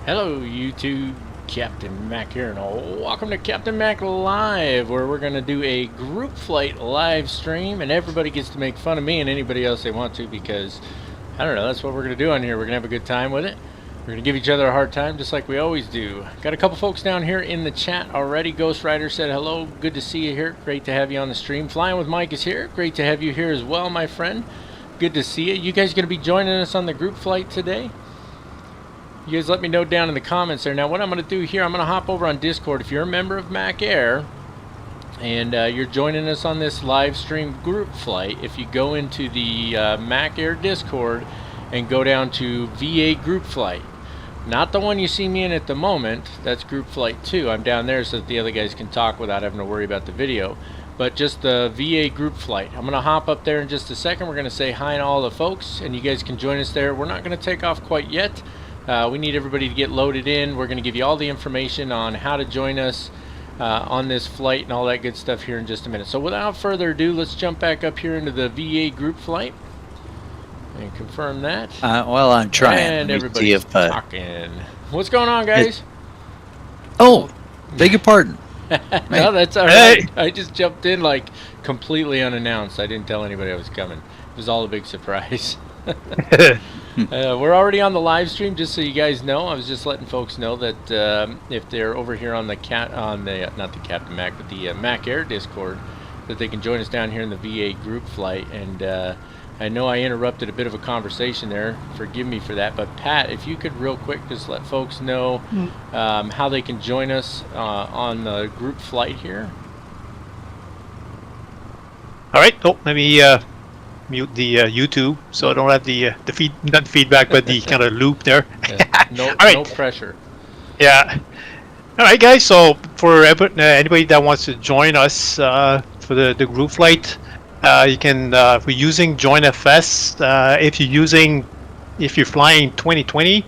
Hello YouTube, Captain Mac here, and welcome to Captain Mac Live, where we're going to do a group flight live stream, and everybody gets to make fun of me and anybody else they want to, because, I don't know, that's what we're going to do on here. We're going to have a good time with it. We're going to give each other a hard time, just like we always do. Got a couple folks down here in the chat already. Ghost Rider said hello, good to see you here, great to have you on the stream. Flying with Mike is here, great to have you here as well, my friend. Good to see you. You guys going to be joining us on the group flight today? You guys let me know down in the comments there. Now what I'm going to do here, I'm going to hop over on Discord. If you're a member of MacAir and you're joining us on this live stream group flight, if you go into the MacAir Discord and go down to VA group flight, not the one you see me in at the moment, that's group flight 2. I'm down there so that the other guys can talk without having to worry about the video. But just the VA group flight. I'm going to hop up there in just a second. We're going to say hi to all the folks and you guys can join us there. We're not going to take off quite yet. We need everybody to get loaded in. We're going to give you all the information on how to join us on this flight and all that good stuff here in just a minute. So without further ado, let's jump back up here into the VA group flight and confirm that. Well, I'm trying. And everybody's talking. What's going on, guys? Oh, beg your pardon. No, that's all right. I just jumped in like completely unannounced. I didn't tell anybody I was coming. It was all a big surprise. We're already on the live stream, just so you guys know. I was just letting folks know that if they're over here on the not the Captain Mac, but the MacAir Discord, that they can join us down here in the VA group flight. And I know I interrupted a bit of a conversation there. Forgive me for that. But Pat, if you could real quick just let folks know how they can join us on the group flight here. All right. Oh, let me mute the YouTube so I don't have the not feedback, but the kind of loop there. No, right. No pressure. Yeah. All right, guys. So for anybody that wants to join us for the group flight, you can. If we're using JoinFS, if you're flying 2020,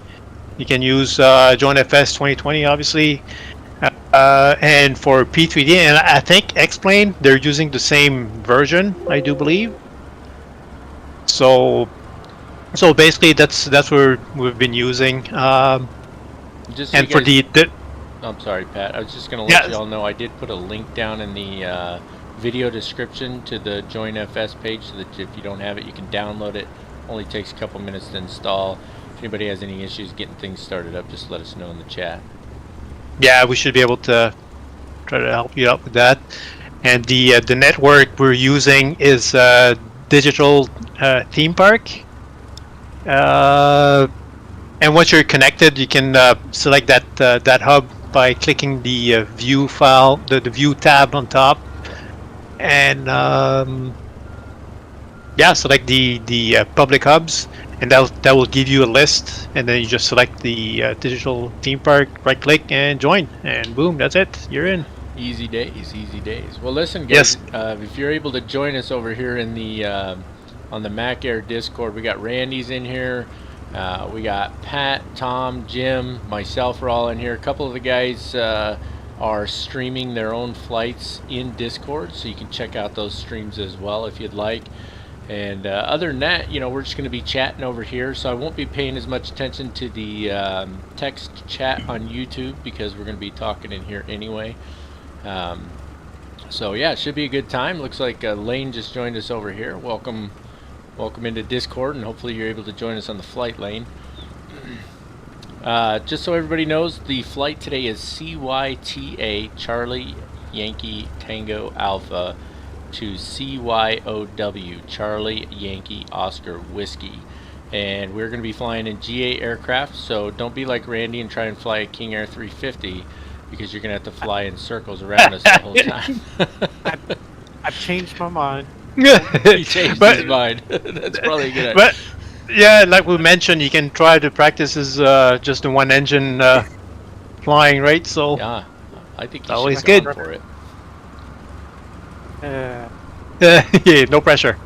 you can use JoinFS 2020, obviously. And for P3D, and I think X-Plane, they're using the same version, I do believe. So basically that's what we've been using. Just so and for guys, the I'm sorry, Pat. I was just going to let y'all know I did put a link down in the video description to the JoinFS page, so that if you don't have it, you can download it. Only takes a couple minutes to install. If anybody has any issues getting things started up, just let us know in the chat. Yeah, we should be able to try to help you out with that. And the network we're using is Digital Theme Park. And once you're connected, you can select that hub by clicking the view file, the view tab on top, and yeah, select the public hubs, and that will give you a list, and then you just select the Digital Theme Park, right click and join, and boom, that's it, you're in. Easy days, easy days. Well, listen, guys, if you're able to join us over here in the on the MacAir Discord, we got Randy's in here, we got Pat, Tom, Jim, myself are all in here. A couple of the guys are streaming their own flights in Discord, so you can check out those streams as well if you'd like. And other than that, you know, we're just going to be chatting over here, so I won't be paying as much attention to the text chat on YouTube, because we're going to be talking in here anyway. So yeah, it should be a good time. Looks like Lane just joined us over here. Welcome into Discord, and hopefully you're able to join us on the flight, Lane. Just so everybody knows, the flight today is CYTA, Charlie Yankee Tango Alpha, to CYOW, Charlie Yankee Oscar Whiskey. And we're going to be flying in GA aircraft, so don't be like Randy and try and fly a King Air 350, because you're going to have to fly in circles around us the whole time. I've changed my mind. He changed his mind. That's probably a good idea. But yeah, like we mentioned, you can try to practice as just the one engine flying, right? So yeah, I think you always should good for it. yeah, no pressure.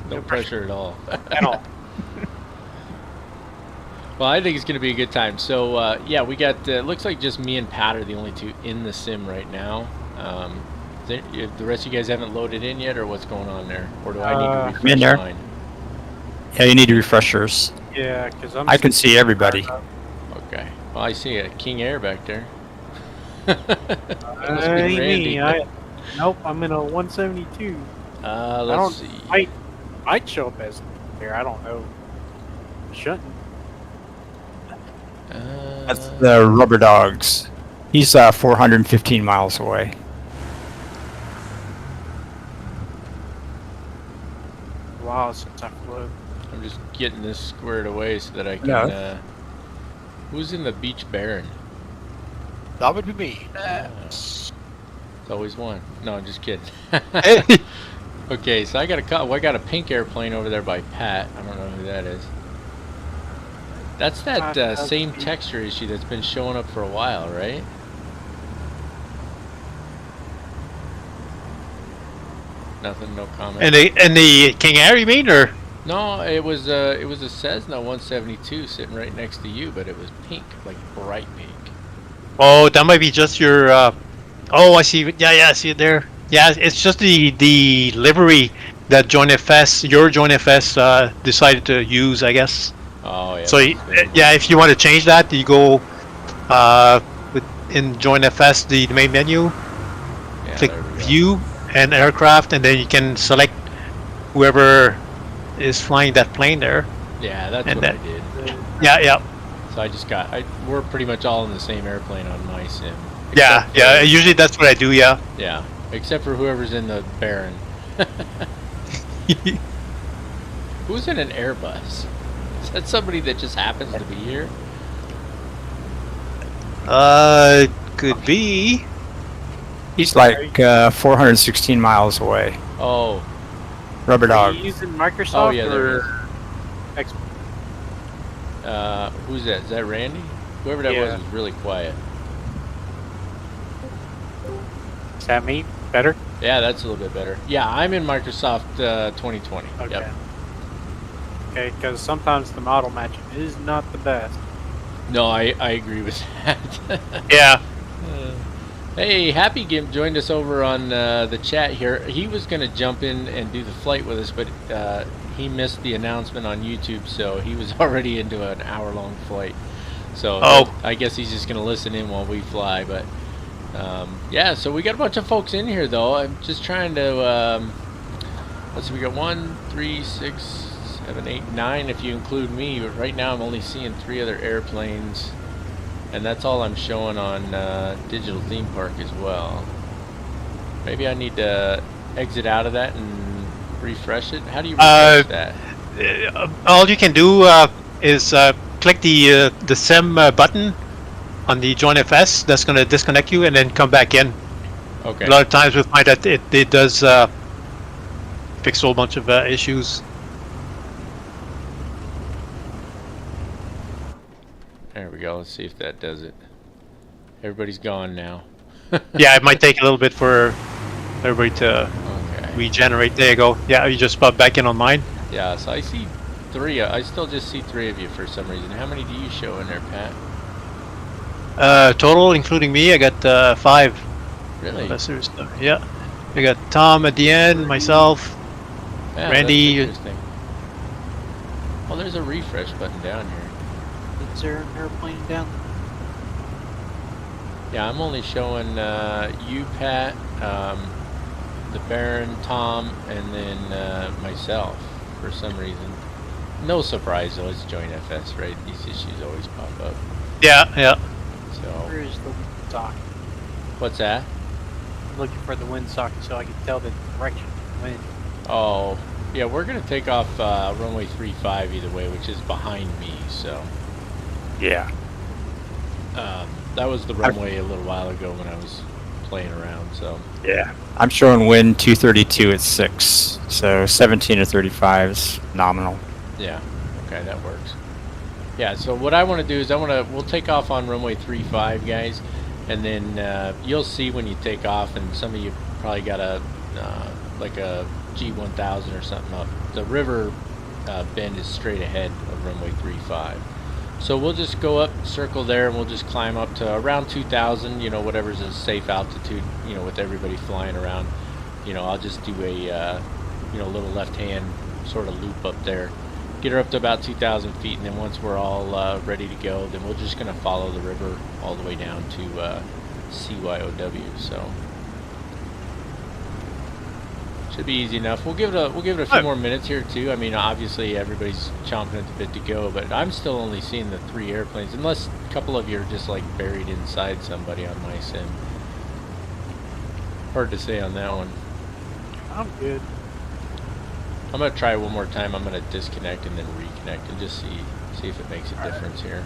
No pressure at all. At all. Well, I think it's going to be a good time. So yeah, we got looks like just me and Pat are the only two in the sim right now. The rest of you guys haven't loaded in yet, or what's going on there? Or do I need to refresh in there. mine? Yeah, you need refreshers. Yeah, because I can see everybody. Okay. Well, I see a King Air back there. That must be Ain't Randy. me. Nope, I'm in a 172. Let's see. Might show up as there. I don't know. Shouldn't. That's the Rubber Dogs. He's 415 miles away. Wow, since I flew. I'm just getting this squared away so that I can. Who's in the Beach Baron? That would be me. It's always one. No, I'm just kidding. Hey. Okay, so I got a pink airplane over there by Pat. I don't know who that is. That's that same texture issue that's been showing up for a while, right? Nothing, no comment. And the King Air, you mean, or? No, it was a Cessna 172 sitting right next to you, but it was pink, like bright pink. Oh, that might be just your. Oh, I see. Yeah, I see it there. Yeah, it's just the livery that your Join FS decided to use, I guess. Oh yeah. So yeah, if you want to change that, you go in Join FS, the main menu, Yeah, click there we go. View and Aircraft, and then you can select whoever is flying that plane there. Yeah, that's And what that- I did. Yeah. So I just we're pretty much all in the same airplane on my sim. Yeah. Except for- Usually that's what I do. Yeah. Yeah, except for whoever's in the Baron. Who's in an Airbus? Is that somebody that just happens to be here? Could be. He's like 416 miles away. Oh, Rubber Are Dog. you using Microsoft Oh, yeah, there or X? who's that? Is that Randy? Whoever that Yeah. was really quiet. Is that me? Better? Yeah, that's a little bit better. Yeah, I'm in Microsoft 2020. Okay. Yep. Okay, because sometimes the model matching is not the best. No, I agree with that. Yeah. Hey, Happy Gimp joined us over on the chat here. He was going to jump in and do the flight with us, but he missed the announcement on YouTube, so he was already into an hour-long flight. So I guess he's just going to listen in while we fly. But yeah, so we got a bunch of folks in here, though. I'm just trying to. Let's see, we got 1, 3, 6, 7, 8, 9 if you include me. But right now I'm only seeing 3 other airplanes. And that's all I'm showing on Digital Theme Park as well. Maybe I need to exit out of that and refresh it. How do you refresh that? All you can do is click the SIM button on the Join FS. That's going to disconnect you and then come back in. Okay. A lot of times we find that it does fix a whole bunch of issues. There we go. Let's see if that does it. Everybody's gone now. Yeah, it might take a little bit for everybody to Okay. regenerate. There you go. Yeah, you just pop back in on mine. Yeah, so I see 3. I still just see 3 of you for some reason. How many do you show in there, Pat? Total, including me, I got 5. Really? Professors. Yeah. I got Tom at the end, myself. Yeah, Randy. that's interesting. Oh, there's a refresh button down here. Is there an airplane down? Yeah, I'm only showing you, Pat, the Baron, Tom, and then myself for some reason. No surprise though, it's Join FS, right? These issues always pop up. Yeah. So, Where is the wind socket? what's that? I'm looking for the wind socket so I can tell the direction of the wind. Oh, yeah, we're gonna take off runway 35 either way, which is behind me. So, Yeah. that was the runway a little while ago when I was playing around. So, Yeah. I'm showing wind 232 at 6. So 17 to 35 is nominal. yeah, okay, that works. Yeah, so what I want to do is we'll take off on runway 35, guys, and then you'll see when you take off, and some of you probably got like a G1000 or something up. The river bend is straight ahead of runway 35. So we'll just go up, circle there, and we'll just climb up to around 2,000, you know, whatever's a safe altitude, you know, with everybody flying around. You know, I'll just do a, you know, little left-hand sort of loop up there, get her up to about 2,000 feet, and then once we're all ready to go, then we're just going to follow the river all the way down to CYOW. So should be easy enough. We'll give it a few more minutes here too. I mean, obviously everybody's chomping at the bit to go, but I'm still only seeing the 3 airplanes, unless a couple of you are just like buried inside somebody on my sim. Hard to say on that one. I'm good. I'm gonna try one more time. I'm gonna disconnect and then reconnect and just see if it makes a difference here.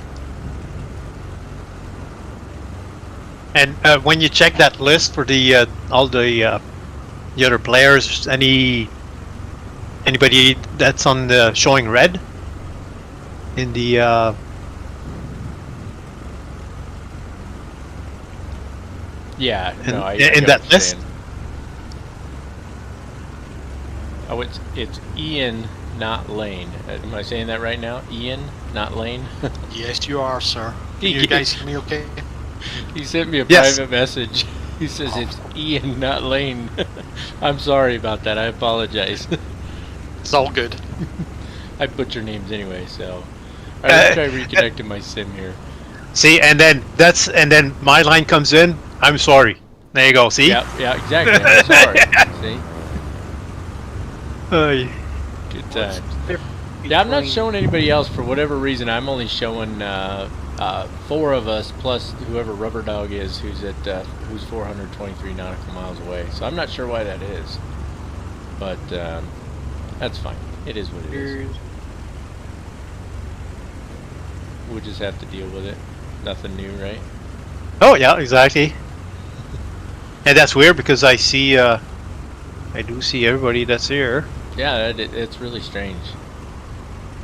And when you check that list for the all the other players, anybody that's on the showing red in the Yeah, no, I in get that what you're list. saying. Oh, it's Ian, not Lane. Am I saying that right now? Ian, not Lane. Yes, you are, sir. Can you guys hear me okay? He sent me a Yes. private message. He says it's Ian, not Lane. I'm sorry about that. I apologize. It's all good. I butcher names anyway, so. Alright, let's try reconnecting my sim here. See, and then my line comes in. I'm sorry. There you go. See. Yeah, exactly. I'm sorry. See? Good times. Yeah, I'm not showing anybody else for whatever reason. I'm only showing 4 of us plus whoever Rubber Dog is, who's 423 nautical miles away. So I'm not sure why that is, but that's fine. It is what it is. We'll just have to deal with it. Nothing new, right? Oh yeah, exactly. And that's weird because I see, I do see everybody that's here. Yeah, it's really strange.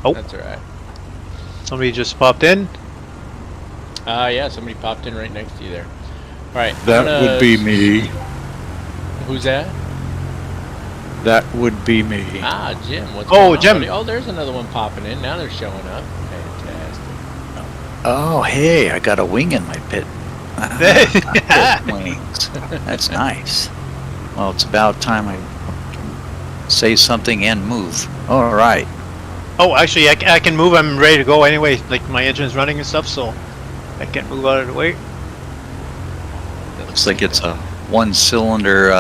Oh. That's alright. Somebody just popped in. Yeah, somebody popped in right next to you there. Alright. That would be me. Who's that? That would be me. Ah, Jim. What's Oh, going on, Jim. buddy? Oh, there's another one popping in. Now they're showing up. Fantastic. Oh, hey, I got a wing in my pit. Pit wings. That's nice. Well, it's about time I can say something and move. All right. Oh, actually, I can move. I'm ready to go anyway. Like my engine's running and stuff, so I can't move out of the way. Looks like it's a one-cylinder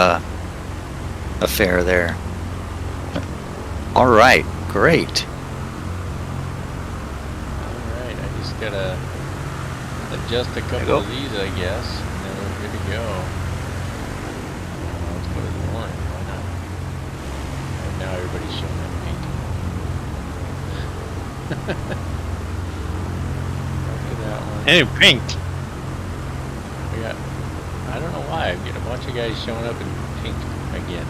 affair there. All right, great. Alright, I just gotta adjust a couple of these, I guess, and then we're good to go. Let's go to the orange, why not? And now everybody's showing up pink. Look at that one. And pink. We got, I don't know why, I've got a bunch of guys showing up in pink again.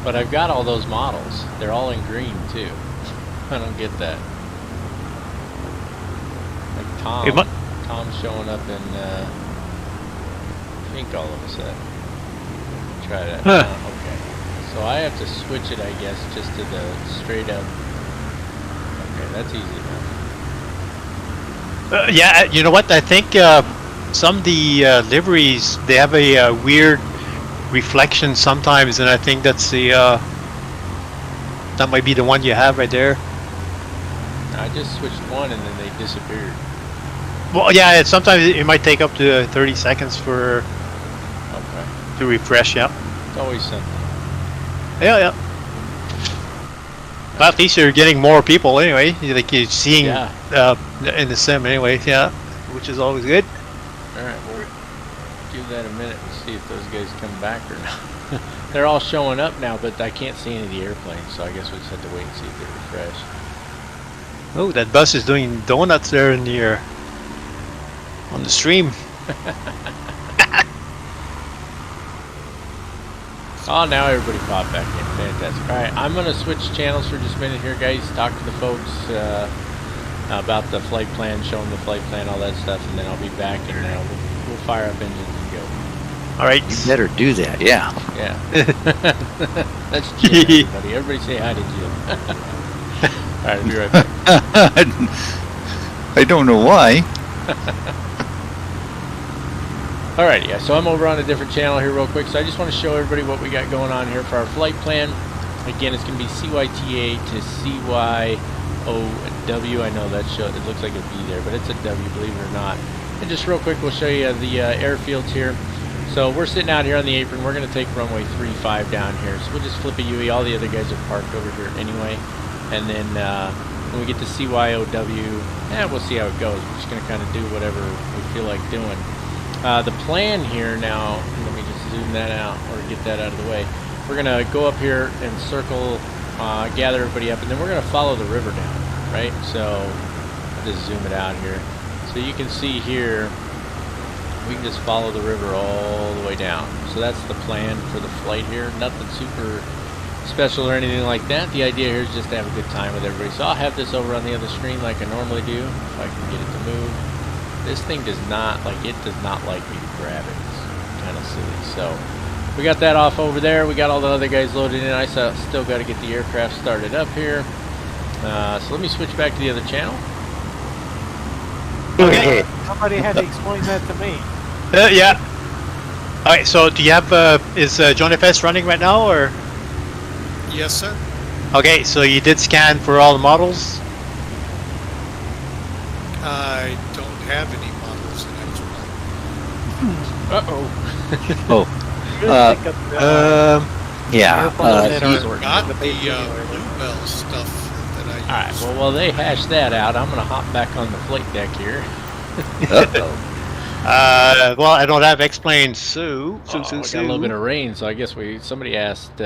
But I've got all those models. They're all in green, too. I don't get that. Like Tom's showing up in pink all of a sudden. Try that. Okay. So I have to switch it, I guess, just to the straight up. Okay, that's easy enough. Yeah, you know what? I think some of the liveries, they have a weird reflection sometimes, and I think that's the that might be the one you have right there. I just switched one and then they disappeared. Well, yeah, sometimes it might take up to 30 seconds for to refresh. Yeah, It's always something. yeah. Well, at least you're getting more people anyway. Like you're seeing in the sim anyway. Yeah, which is always good. All right, we'll give that a minute and see if those guys come back or not. They're all showing up now, but I can't see any of the airplanes, so I guess we'll just have to wait and see if they refresh. Oh, that bus is doing donuts there in the on the stream. Oh, now everybody popped back in. Fantastic. All right, I'm going to switch channels for just a minute here, guys. Talk to the folks about the flight plan, show them the flight plan, all that stuff, and then I'll be back and we'll fire up engines and go. All right. You better do that, yeah. Yeah. That's Jim, everybody. Everybody say hi to Jim. All right, I'll be right back. I don't know why. Alrighty, yeah, so I'm over on a different channel here real quick, so I just want to show everybody what we got going on here for our flight plan. Again, it's going to be CYTA to CYOW. I know that it looks like a V there, but it's a W, believe it or not. And just real quick, we'll show you the airfields here. So we're sitting out here on the apron. We're going to take runway 35 down here. So we'll just flip a UE. All the other guys are parked over here anyway. And then when we get to CYOW, we'll see how it goes. We're just going to kind of do whatever we feel like doing. The plan here now, let me just zoom that out or get that out of the way. We're going to go up here and circle, gather everybody up, and then we're going to follow the river down, right? So I'll just zoom it out here. So you can see here, we can just follow the river all the way down. So that's the plan for the flight here. Nothing super special or anything like that. The idea here is just to have a good time with everybody. So I'll have this over on the other screen like I normally do, if I can get it to move. This thing does not like me to grab it. It's kind of silly. So we got that off over there. We got all the other guys loaded in. I still got to get the aircraft started up here. So let me switch back to the other channel. Okay. Somebody had to explain that to me. Yeah. All right. So do you have is Join FS running right now or? Yes, sir. Okay. So you did scan for all the models. I don't have any models in X1. Oh. Yeah. Not the Bluebell stuff that I use. Alright, well, they hash that out. I'm going to hop back on the flight deck here. Well, I don't have explained Sue. We got a little bit of rain, so I guess somebody asked,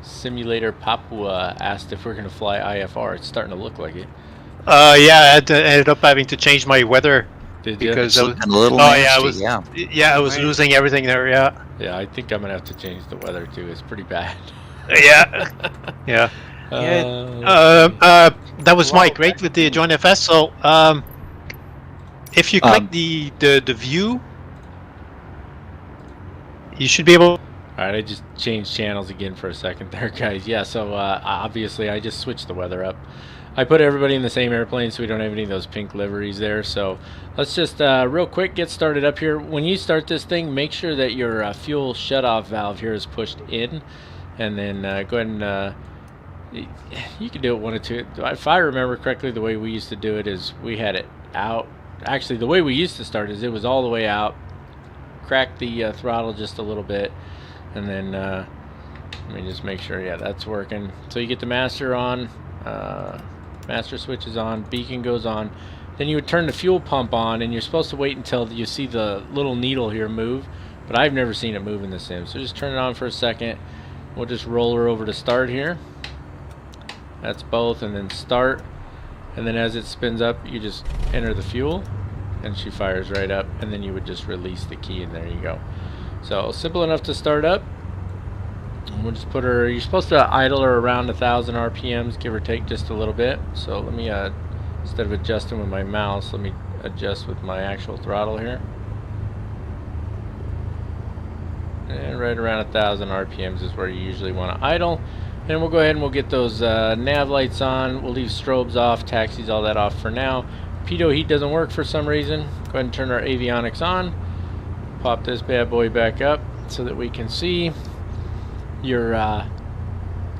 Simulator Papua asked if we're going to fly IFR. It's starting to look like it. Yeah, I ended up having to change my weather. Did you? Because a little nasty, I was losing everything there. Yeah. Yeah, I think I'm going to have to change the weather too. It's pretty bad. Yeah. Yeah. That was Mike, right, with the Join FS. So, if you click the view, you should be able. Alright, I just changed channels again for a second there, guys. Yeah, so obviously I just switched the weather up. I put everybody in the same airplane so we don't have any of those pink liveries there. So let's just real quick get started up here. When you start this thing, make sure that your fuel shutoff valve here is pushed in, and then go ahead and you can do it one or two. If I remember correctly, the way we used to do it is we had it out. Actually, the way we used to start is it was all the way out, crack the throttle just a little bit, and then let me just make sure, yeah, that's working. So you get the master on, master switch is on, beacon goes on, then you would turn the fuel pump on, and you're supposed to wait until you see the little needle here move, but I've never seen it move in the sim. So just turn it on for a second. We'll just roll her over to start here. That's both, and then start, and then as it spins up, you just enter the fuel, and she fires right up, and then you would just release the key, and there you go. So simple enough to start up. And we'll just put her, you're supposed to idle her around 1,000 RPMs, give or take just a little bit. So let me, instead of adjusting with my mouse, let me adjust with my actual throttle here. And right around 1,000 RPMs is where you usually want to idle. And we'll go ahead and we'll get those nav lights on. We'll leave strobes off, taxis, all that off for now. Pitot heat doesn't work for some reason. Go ahead and turn our avionics on. Pop this bad boy back up so that we can see your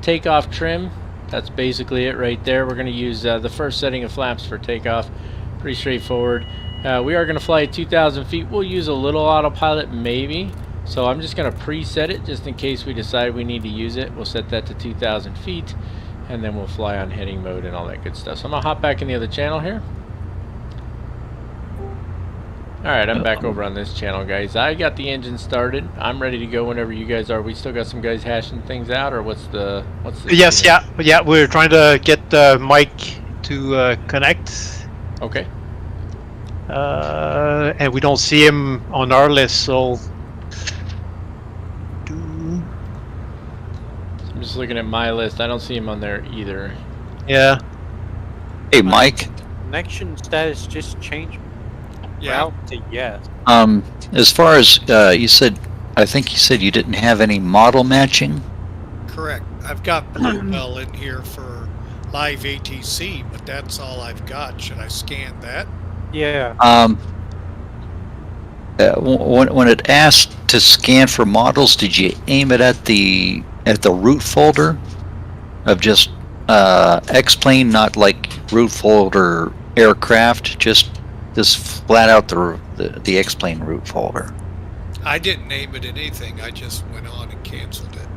takeoff trim. That's basically it right there. We're going to use the first setting of flaps for takeoff. Pretty straightforward. We are going to fly at 2,000 feet. We'll use a little autopilot maybe. So I'm just going to preset it just in case we decide we need to use it. We'll set that to 2,000 feet, and then we'll fly on heading mode and all that good stuff. So I'm going to hop back in the other channel here. Alright, I'm back over on this channel, guys. I got the engine started. I'm ready to go whenever you guys are. We still got some guys hashing things out, or what's the Yes, yeah, we're trying to get Mike to connect. Okay. And we don't see him on our list, so I'm just looking at my list. I don't see him on there either. yeah. Hey, Mike. Connection status just changed. Yeah. Route to yes. As far as you said, I think you said you didn't have any model matching. Correct. I've got Bluebell in here for live ATC, but that's all I've got. Should I scan that? Yeah. When it asked to scan for models, did you aim it at the root folder of just X-plane, not like root folder aircraft, just flat out the X-plane root folder. I didn't name it anything. I just went on and canceled it.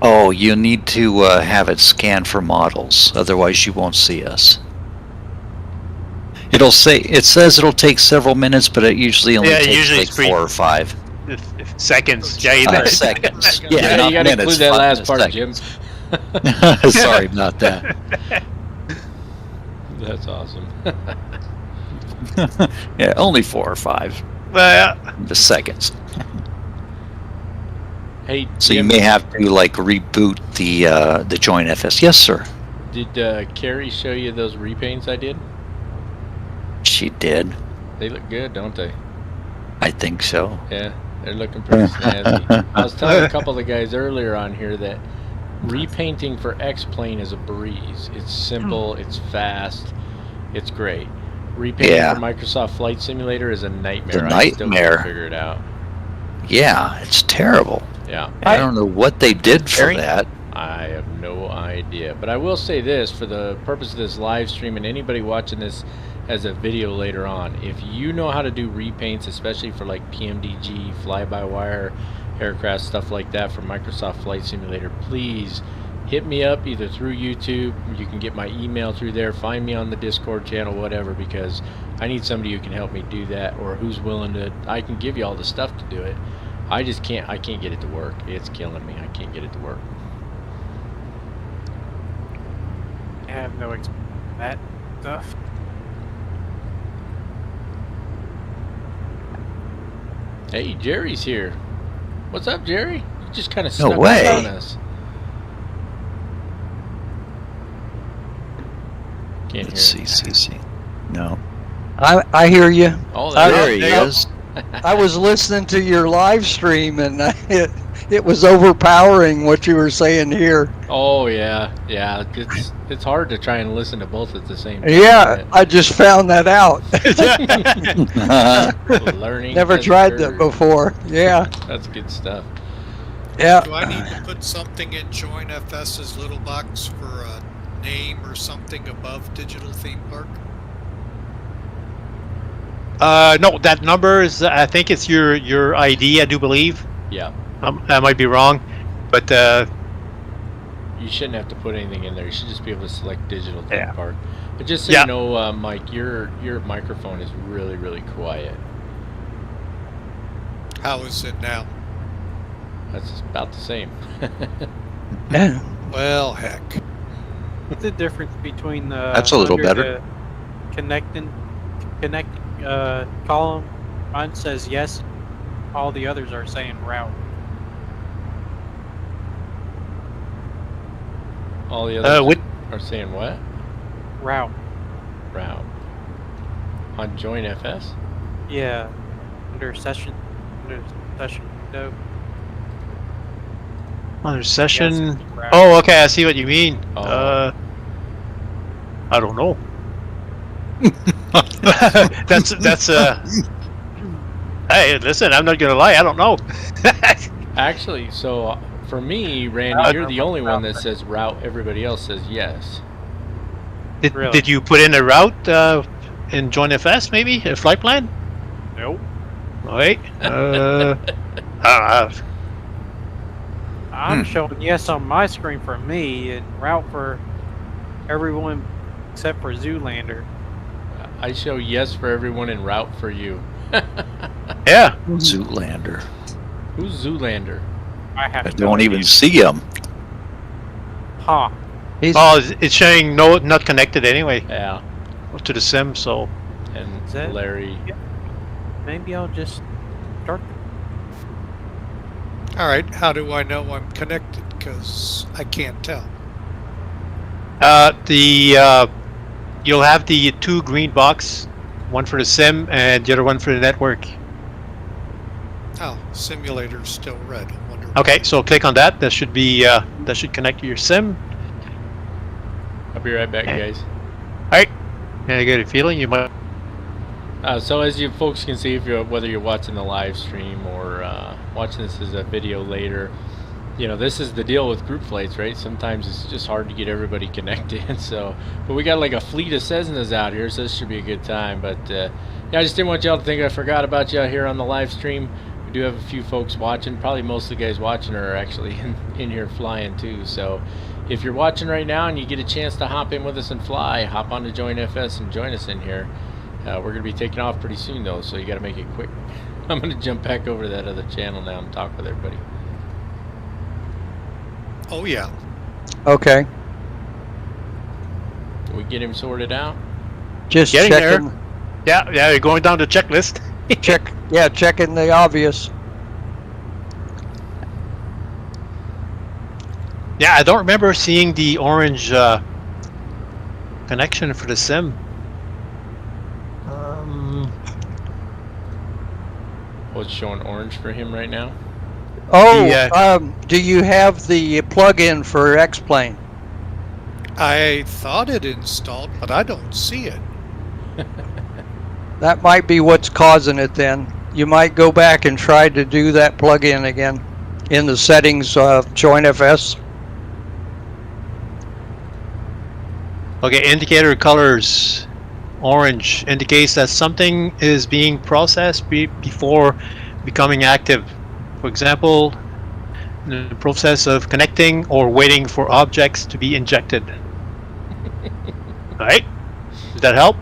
Oh, you need to have it scanned for models, otherwise you won't see us. It says it'll take several minutes, but it usually only takes like 4 or 5 Seconds. seconds. Yeah, not you gotta minutes, include that 5 last part, seconds. Jim. Sorry about that. That's awesome. Yeah, only 4 or 5 the seconds. Hey, So you Jim, may have to like reboot the joint FS. Yes, sir. did Carrie show you those repaints I did? She did. They look good, don't they? I think so. Yeah, they're looking pretty snazzy. I was telling a couple of the guys earlier on here that repainting for X-plane is a breeze. It's simple, it's fast, it's great. Repainting for Microsoft Flight Simulator is a nightmare. I still can't figure it out. Yeah, it's terrible. Yeah. I don't know what they did for that. I have no idea. But I will say this, for the purpose of this live stream and anybody watching this as a video later on, if you know how to do repaints, especially for like PMDG, fly-by-wire, aircraft, stuff like that for Microsoft Flight Simulator, please hit me up either through YouTube. You can get my email through there, find me on the Discord channel, whatever, because I need somebody who can help me do that, or who's willing to. I can give you all the stuff to do it. I can't get it to work. It's killing me. I can't get it to work. I have no experience with that stuff. Hey, Jerry's here. What's up, Jerry? You just kind of No snuck way. up on us. Can't Let's hear see. No. I hear you. Oh, There he is. I was listening to your live stream, and it was overpowering what you were saying here. Oh yeah. It's hard to try and listen to both at the same time. Yeah, I just found that out. Learning. Never as a tried bird. that before. Yeah, That's good stuff. yeah. Do I need to put something in Join FS's little box for a name or something above Digital Theme Park? No, that number is, I think it's your ID, I do believe. Yeah. I might be wrong, but You shouldn't have to put anything in there. You should just be able to select digital theme Yeah. park. But just so Yeah. you know, Mike, your microphone is really, really quiet. How is it now? That's about the same. Well, heck. What's the difference between the That's a little under better. the connecting column? Mine says yes. All the others are saying route. All the others what? are saying what? Route. Route. On Join FS? Yeah. Under session window. Under session. Yes, route. Oh, okay, I see what you mean. Oh. I don't know. that's Hey, listen, I'm not gonna lie, I don't know. Actually, so for me, Randy, you're the only one that says route. Everybody else says yes. Really? Did you put in a route in Join FS, maybe a flight plan? Nope. Wait. I'm showing yes on my screen for me and route for everyone except for Zoolander. I show yes for everyone and route for you. Yeah. Zoolander. Who's Zoolander? I have I no don't even idea. see him. Huh. Oh, it's showing not connected anyway Yeah. to the sim, so. And Is that- Larry. Maybe I'll just start. All right, how do I know I'm connected? Because I can't tell. You'll have the 2 green box, one for the sim and the other one for the network. Oh, simulator's still red. I wonder Okay, so click on that. That should be that should connect to your sim. I'll be right back, guys. Alright. And I get a feeling you might. So as you folks can see, if you're, whether you're watching the live stream or watching this as a video later, You know, this is the deal with group flights, right? Sometimes it's just hard to get everybody connected. So, but we got like a fleet of Cessnas out here, so this should be a good time. But yeah, I just didn't want y'all to think I forgot about y'all here on the live stream. We do have a few folks watching. Probably most of the guys watching are actually in here flying too. So if you're watching right now and you get a chance to hop in with us and fly, hop on to Join FS and join us in here. We're going to be taking off pretty soon though, so you got to make it quick. I'm going to jump back over to that other channel now and talk with everybody. Oh yeah. Okay. Can we get him sorted out? Just Getting checking. there. Yeah, you're going down the checklist. Checking the obvious. Yeah, I don't remember seeing the orange connection for the sim. What's showing orange for him right now? Oh, do you have the plug-in for X-Plane? I thought it installed, but I don't see it. That might be what's causing it then. You might go back and try to do that plug-in again in the settings of Join FS. Okay, indicator colors. Orange indicates that something is being processed before becoming active. For example, the process of connecting or waiting for objects to be injected. Alright? Does that help?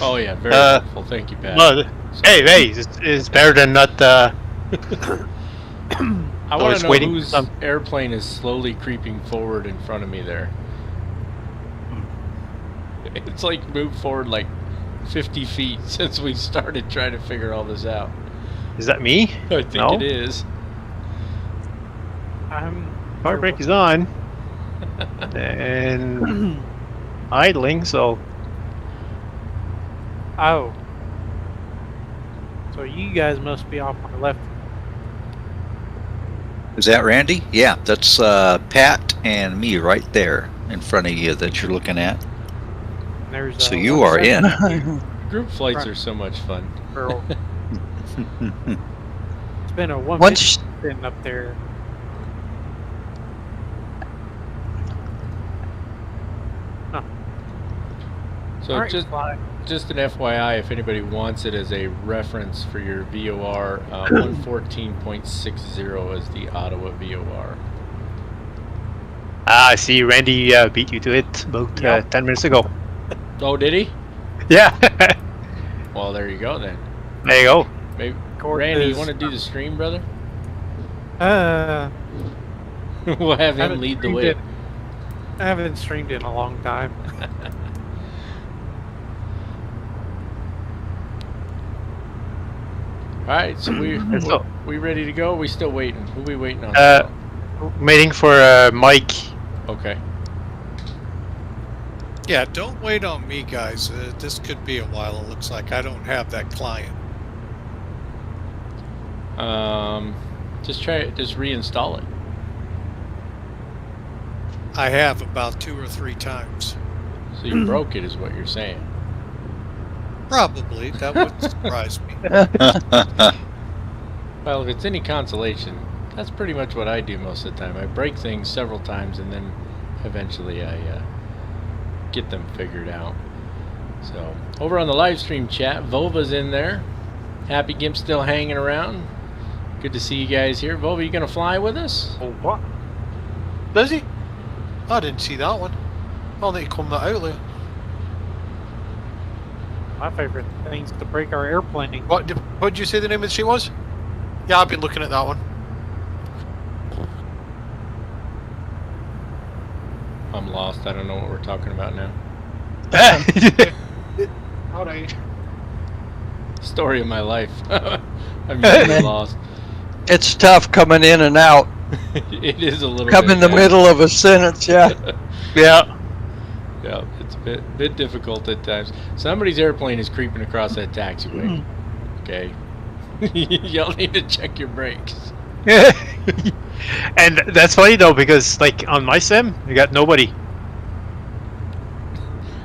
Oh yeah, very helpful. Thank you, Pat. Well, hey, it's better than not. I want to know waiting whose airplane is slowly creeping forward in front of me there. It's like moved forward like 50 feet since we started trying to figure all this out. Is that me? I think it is. Power brake is on. And idling, so. Oh. So you guys must be off on the left. Is that Randy? Yeah, that's Pat and me right there in front of you that you're looking at. There's So you are in. Group flights are so much fun. Girl. It's been a one Once sitting up there. So Alright, just an FYI, if anybody wants it as a reference for your VOR, 114.60 is the Ottawa VOR. I see Randy beat you to it about 10 minutes ago. Oh, did he? Yeah. Well, there you go then. There you go. Maybe Randy, you want to do the stream, brother? We'll have him lead the way. I haven't streamed in a long time. Alright, so we ready to go? Or we still waiting? Who we waiting on? Waiting for Mike. Okay. Yeah, don't wait on me, guys. This could be a while. It looks like I don't have that client. Just reinstall it. I have about 2 or 3 times. So you broke it, is what you're saying. Probably. That would surprise me. Well, if it's any consolation, that's pretty much what I do most of the time. I break things several times and then eventually I get them figured out. So, over on the live stream chat, Volva's in there. Happy Gimp still hanging around. Good to see you guys here. Volva, you gonna fly with us? Oh, what? Does he? I didn't see that one. I'll need to come that out later. My favorite thing's to break our airplane. What did you say the name of the stream was? Yeah, I've been looking at that one. I'm lost. I don't know what we're talking about now. Alright. Story of my life. I'm really lost. it's tough coming in and out. It is a little Come bit in the middle of a sentence, yeah. Yeah. Yeah, it's a bit difficult at times. Somebody's airplane is creeping across that taxiway. Okay. Y'all need to check your brakes. And that's funny though, because like on my sim, you got nobody.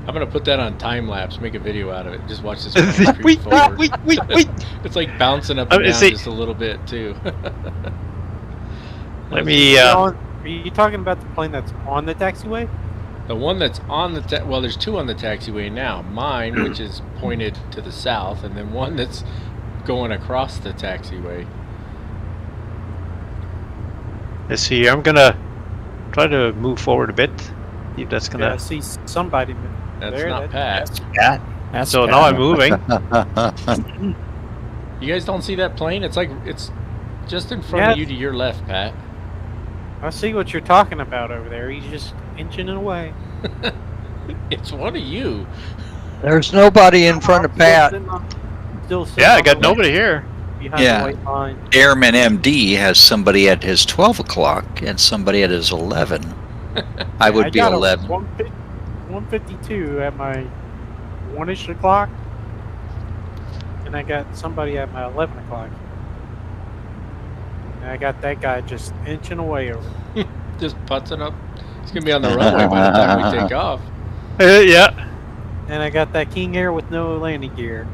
I'm gonna put that on time lapse. Make a video out of it. Just watch this plane creep forward. wait. It's like bouncing up and down just a little bit too. Let me. Are you talking about the plane that's on the taxiway? The one that's on the well, there's two on the taxiway now. Mine, which is pointed to the south, and then one that's going across the taxiway. Let's see. I'm gonna try to move forward a bit. See if that's gonna. Yeah, I see somebody That's there. not Pat. Pat. That's So Pat. now I'm moving. You guys don't see that plane? It's like it's just in front of you to your left, Pat. I see what you're talking about over there. He's just inching it away. It's one of you. There's nobody in front of Pat. Still Yeah, I got nobody here. behind Yeah. the white line. Airman MD has somebody at his 12 o'clock and somebody at his 11. I would be got 11. 152 at my 1-ish o'clock, and I got somebody at my 11 o'clock. And I got that guy just inching away over. Just putzing up. He's gonna be on the runway by the time we take off. Yeah. And I got that King Air with no landing gear.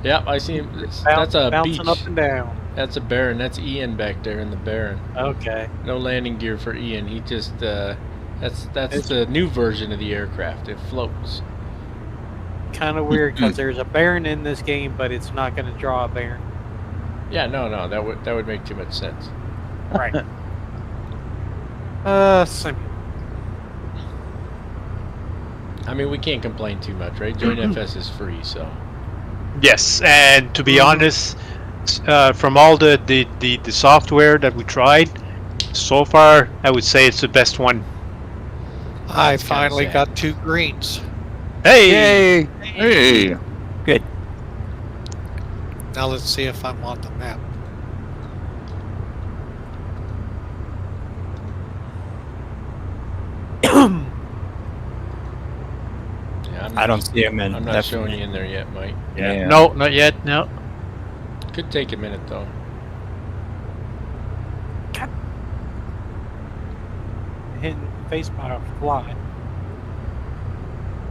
Yep, I see him. That's a bouncing beach. up and down. That's a Baron. That's Ian back there in the Baron. Okay. No landing gear for Ian. He just that's the new version of the aircraft. It floats. Kind of weird because there's a Baron in this game, but it's not going to draw a Baron. Yeah, no, that would make too much sense. Right. Same. I mean, we can't complain too much, right? Join FS is free, so. Yes, and to be honest, from all the software that we tried so far, I would say it's the best one. I That's kinda finally sad. got 2 greens. Hey! Yay! Hey! Good. Now let's see if I'm on the map. Yeah, I don't see him in. I'm not showing you in there yet, Mike. Yeah. No, not yet. No. Could take a minute though. Hitting face by a fly.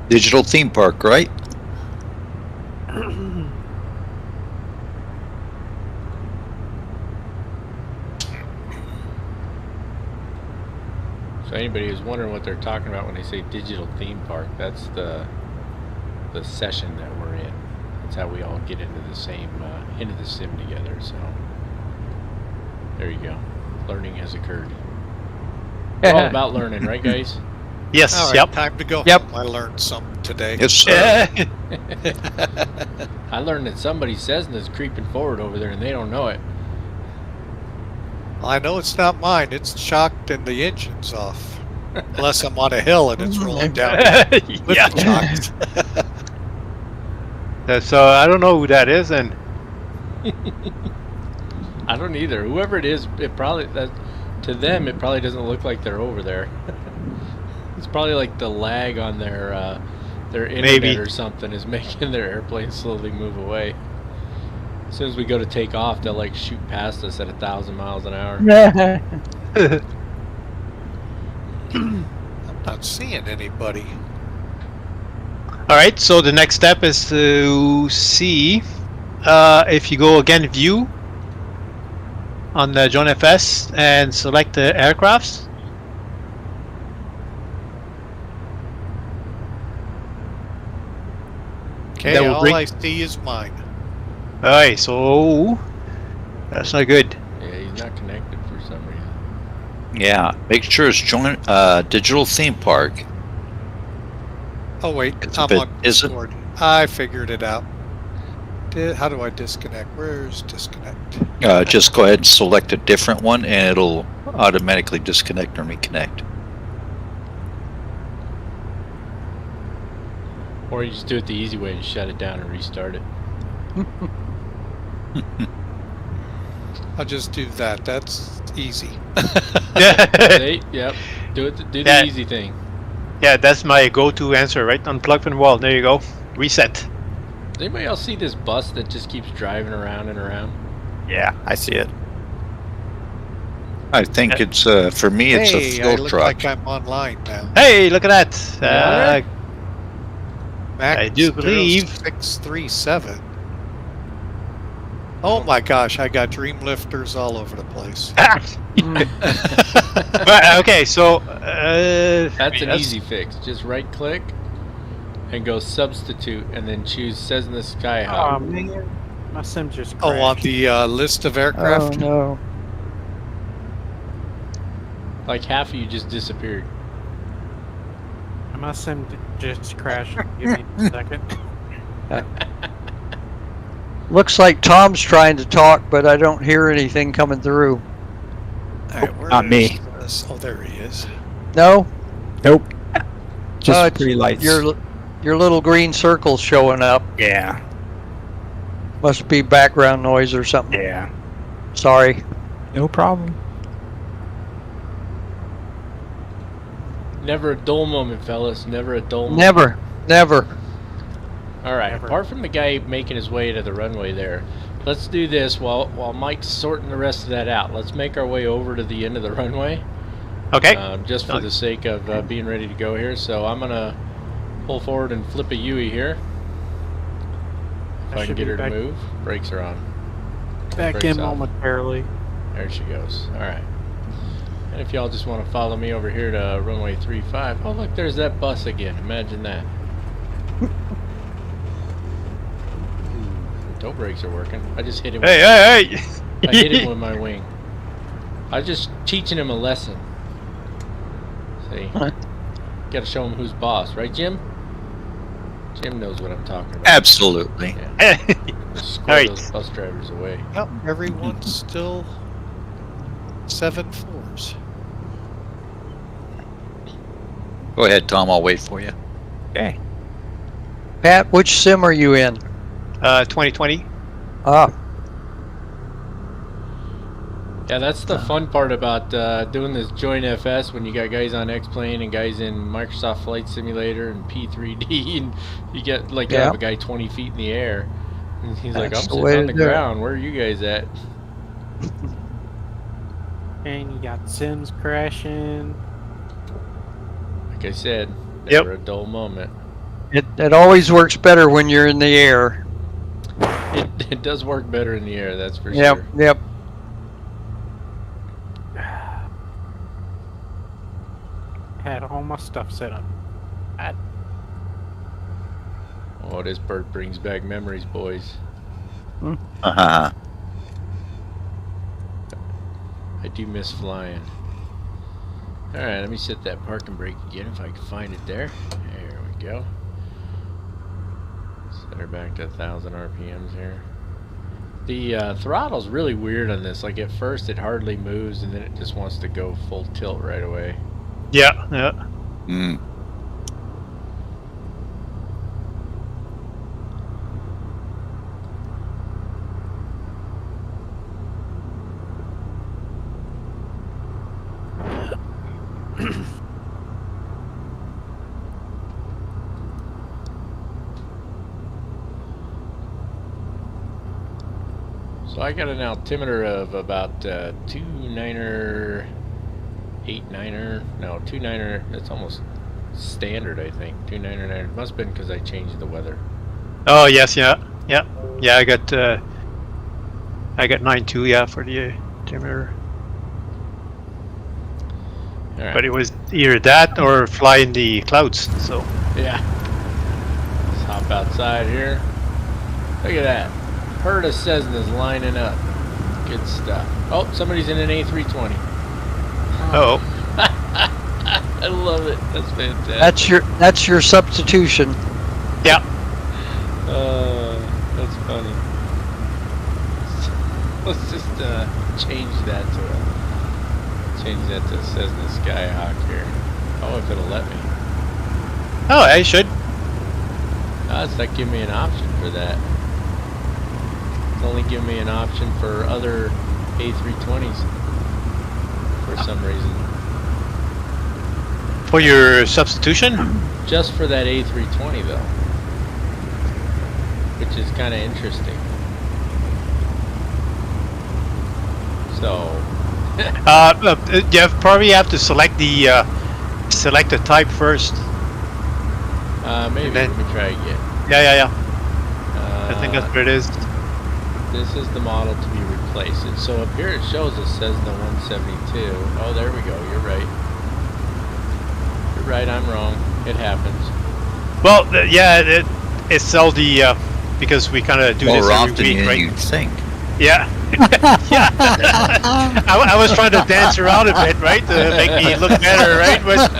Digital theme park, right? So anybody who's wondering what they're talking about when they say digital theme park, that's the session that we're in. That's how we all get into the same into the sim together. So there you go. Learning has occurred. We're all about learning, right, guys? Yes. All right, Yep. time to go. Yep. home. I learned something today. Yes, sir. I learned that somebody Cessna's creeping forward over there, and they don't know it. I know it's not mine. It's shocked and the engine's off. Unless I'm on a hill and it's rolling down. With Yeah. the shocked. So I don't know who that is, and I don't either. Whoever it is, it probably to them it probably doesn't look like they're over there. It's probably like the lag on their internet Maybe. or something is making their airplane slowly move away. As soon as we go to take off, they'll like shoot past us at 1,000 miles an hour. I'm not seeing anybody. all right. So the next step is to see if you go again view on the Join FS and select the aircrafts. Okay, That will all bring- I see is mine. All right. So that's not good. Yeah, he's not connected for some reason. Yeah, make sure it's join digital theme park. Oh wait, It's a I'm bit- on is it? Discord. I figured it out. How do I disconnect? Where's disconnect? Just go ahead and select a different one, and it'll automatically disconnect and reconnect. Or you just do it the easy way and shut it down and restart it. I'll just do that. That's easy. See? Yep. Do the Yeah. easy thing. Yeah, that's my go-to answer, right? Unplug from the wall. There you go. Reset. Does anybody else see this bus that just keeps driving around and around? Yeah, I see it. I think it's for me, it's a Hey, I fuel look truck. like I'm online now. Hey, look at that. Yeah. Mac I do believe. 0637. Oh my gosh, I got dream lifters all over the place. But, okay, so That's an easy fix. Just right click and go substitute and then choose says in the sky Oh how. man, my sim just Oh, on crashed. the list of Oh aircraft? no. Like half of you just disappeared. My sim just crashed. Give me a second. Looks like Tom's trying to talk, but I don't hear anything coming through. All right, where not is me. this? Oh, there he is. No? Nope. Just it's pretty lights. Your little green circle's showing up. Yeah. Must be background noise or something. Yeah. Sorry. No problem. Never a dull moment, fellas. Never a dull moment. Never. Never. Alright, Never. apart from the guy making his way to the runway there, let's do this while Mike's sorting the rest of that out. Let's make our way over to the end of the runway. okay. Just for the sake of being ready to go here. So I'm going to pull forward and flip a Yui here. If I can should get be her to back- move. Brakes are on. Back Brakes in off. momentarily. There she goes. Alright. And if y'all just want to follow me over here to runway 35. Oh look, there's that bus again. Imagine that. Toe brakes are working. I just hit him. Hey, hey, hey! I hit him with my wing. I was just teaching him a lesson. See? Gotta show him who's boss, right, Jim? Jim knows what I'm talking about. Absolutely. Yeah. Just square Alright. those bus drivers away. Yep, everyone's still 7-4s. Go ahead, Tom. I'll wait for you. Okay. Pat, which sim are you in? 2020. Ah, Yeah, that's the fun part about doing this joint FS when you got guys on X-Plane and guys in Microsoft Flight Simulator and P3D, and you get like you Yeah. have a guy 20 feet in the air, and he's like, That's "I'm the way sitting on to the do it. ground. Where are you guys at?" And you got sims crashing. Like I said, Yep. never a dull moment. it always works better when you're in the air. It does work better in the air, that's for Yep, sure. yep. Had all my stuff set up. Oh, this bird brings back memories, boys. Uh-huh. I do miss flying. Alright, let me set that parking brake again if I can find it there. There we go. Set her back to 1,000 RPMs here. The throttle's really weird on this. Like at first it hardly moves and then it just wants to go full tilt right away. Yeah, yeah. Mm. So I got an altimeter of about 2.9er, 8.9er, no 2.9er. That's almost standard, I think. 2.9er, 9er. Must have been because I changed the weather. Oh yes, yeah, yeah, yeah. I got 9.2, yeah, for the altimeter. All right. But it was either that or fly in the clouds. So Yeah. Let's hop outside here. Look at that. Herd of Cessnas lining up. Good stuff. Oh, somebody's in an A320. oh, I love it. That's fantastic. That's your substitution. yeah. That's funny. Let's just change that to a Cessna Skyhawk here. Oh, if it'll let me. Oh, I should. Oh, it's not giving me an option for that. It's only giving me an option for other A320s for some reason. For your substitution? Just for that A320 though, which is kind of interesting. So, You probably have to select the type first. Maybe. then- Let me try again. Yeah. I think that's what it is. This is the model to be replaced. And so up here it shows, it says the 172. Oh, there we go. You're right. You're right. I'm wrong. It happens. Well, it's all the because we kind of do More this often every week, than right? you'd think. Yeah. Yeah. I was trying to dance around a bit, right, to make me look better, right? But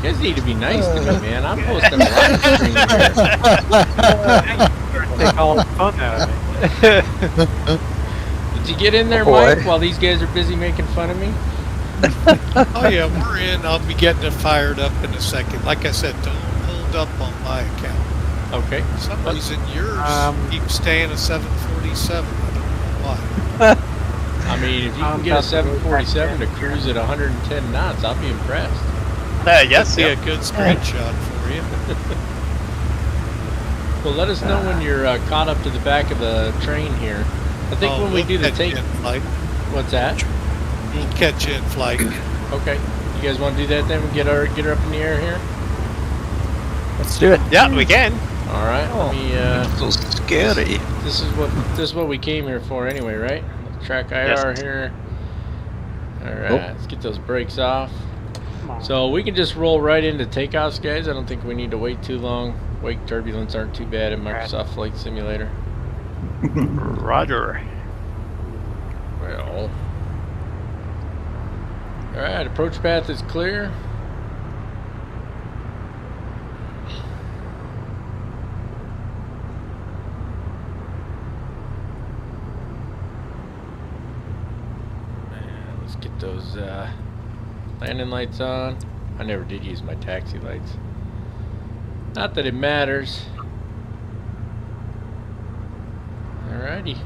You guys need to be nice to me, man. I'm posting a live stream here. Take all the fun out of it. Did you get in there, Boy. Mike, while these guys are busy making fun of me? Oh yeah, we're in. I'll be getting it fired up in a second. Like I said, don't hold up on my account. Okay. For some reason yours keeps staying at 747. I don't know why. I mean, if you can get a 747 to cruise at 110 knots, I'll be impressed. yes, See yeah. a good screenshot for you. Well, let us know when you're caught up to the back of the train here. I think when we do the catch take... you in flight. What's that? We'll catch you in flight. Okay. You guys want to do that then? We get her up in the air here? Let's do it. Yeah, we can. All right. Let me... So scary. This is what we came here for anyway, right? Track IR here. All right. Let's get those brakes off. Come on. So we can just roll right into takeoffs, guys. I don't think we need to wait too long. Wake turbulence aren't too bad in Microsoft Flight Simulator. Roger. Well. Alright, approach path is clear. And let's get those landing lights on. I never did use my taxi lights. Not that it matters. Alrighty.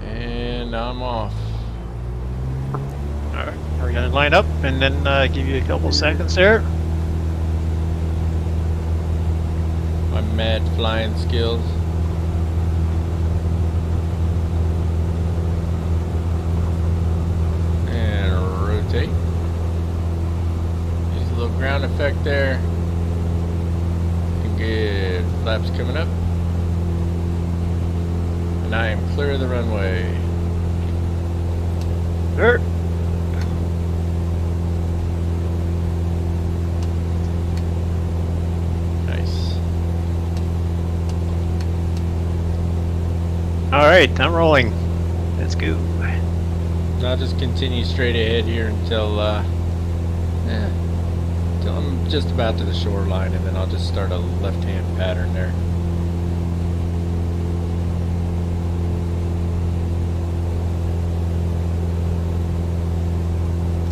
And I'm off. Alright, we're gonna line up and then give you a couple seconds there. My mad flying skills. And rotate. Use a little ground effect there. And good. Flaps coming up. And I am clear of the runway. Sure. Nice. Alright, I'm rolling. Let's go. I'll just continue straight ahead here until until I'm just about to the shoreline, and then I'll just start a left-hand pattern there.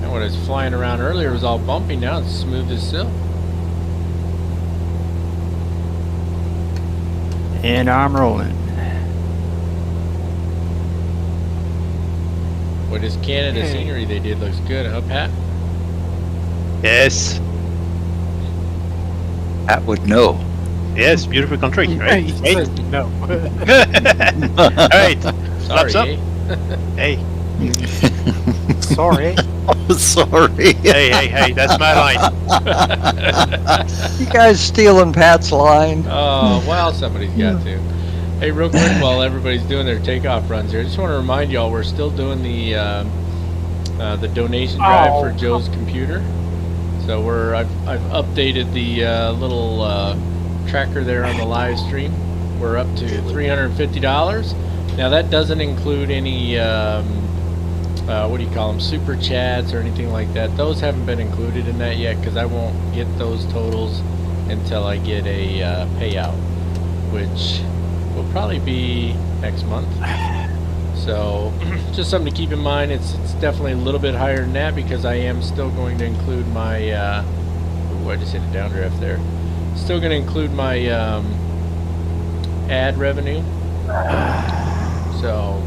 And when I was flying around earlier, it was all bumpy. Now it's smooth as silk. And I'm rolling. What is Canada scenery they did looks good, huh, Pat? Yes. That would know. Yes, beautiful country, right? He Hey. says no. Alright. Sorry, Flaps up. eh? Hey. Sorry. Sorry. Hey, that's my line. You guys stealing Pat's line. Oh, well, somebody's got to. Hey, real quick, while everybody's doing their takeoff runs here, I just want to remind y'all we're still doing the donation drive for Joe's computer. So I've updated the little tracker there on the live stream. We're up to $350. Now that doesn't include any what do you call them, super chats or anything like that. Those haven't been included in that yet because I won't get those totals until I get a payout, which will probably be next month. So just something to keep in mind. It's definitely a little bit higher than that because I am still going to include my ooh, I just hit a downdraft there. Still going to include my ad revenue. So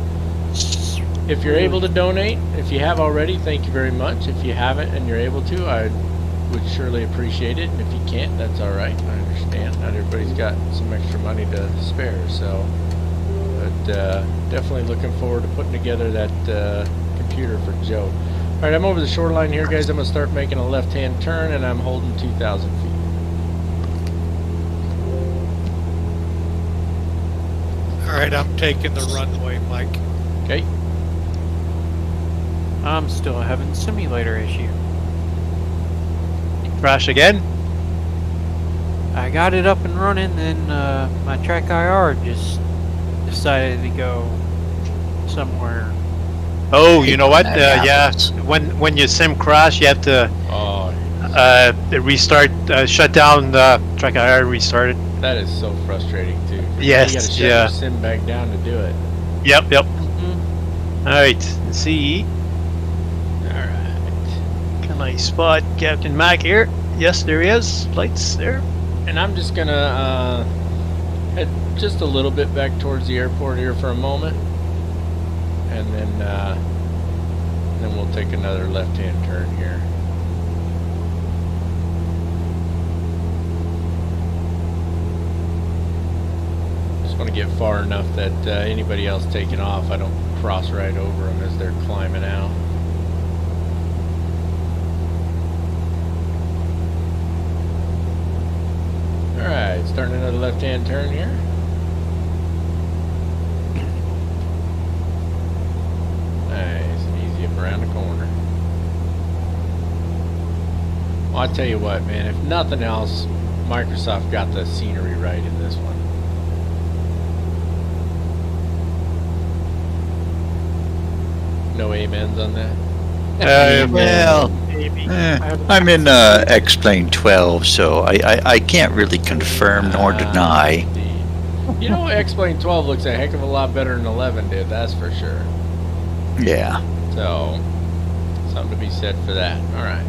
if you're able to donate, if you have already, thank you very much. If you haven't and you're able to, I would surely appreciate it. And if you can't, that's all right. I understand. Not everybody's got some extra money to spare. So But definitely looking forward to putting together that computer for Joe. All right, I'm over the shoreline here, guys. I'm gonna start making a left-hand turn, and I'm holding 2,000 feet. All right, I'm taking the runway, Mike. Okay. I'm still having simulator issue. Crash again? I got it up and running, then my track IR just decided to go somewhere. Oh, you know what? That Yeah, happens. when you sim crash, you have to Oh, restart, shut down the track IR, restart it. that is so frustrating too. 'Cause Yes, you gotta shut yeah. your sim back down to do it. Yep. Mm-hmm. All right, let's see. All right. Can I spot Captain Mac here? Yes, there is. Lights there. And I'm just gonna head just a little bit back towards the airport here for a moment, and then we'll take another left-hand turn here. Just want to get far enough that anybody else taking off, I don't cross right over them as they're climbing out. Alright, starting another left-hand turn here. Nice and easy up around the corner. Well, I tell you what, man, if nothing else, Microsoft got the scenery right in this one. No amens on that? Well, Maybe. I'm in X-Plane 12, so I can't really confirm nor deny. Indeed. You know, X-Plane 12 looks a heck of a lot better than 11 did, that's for sure. Yeah. So, something to be said for that. Alright.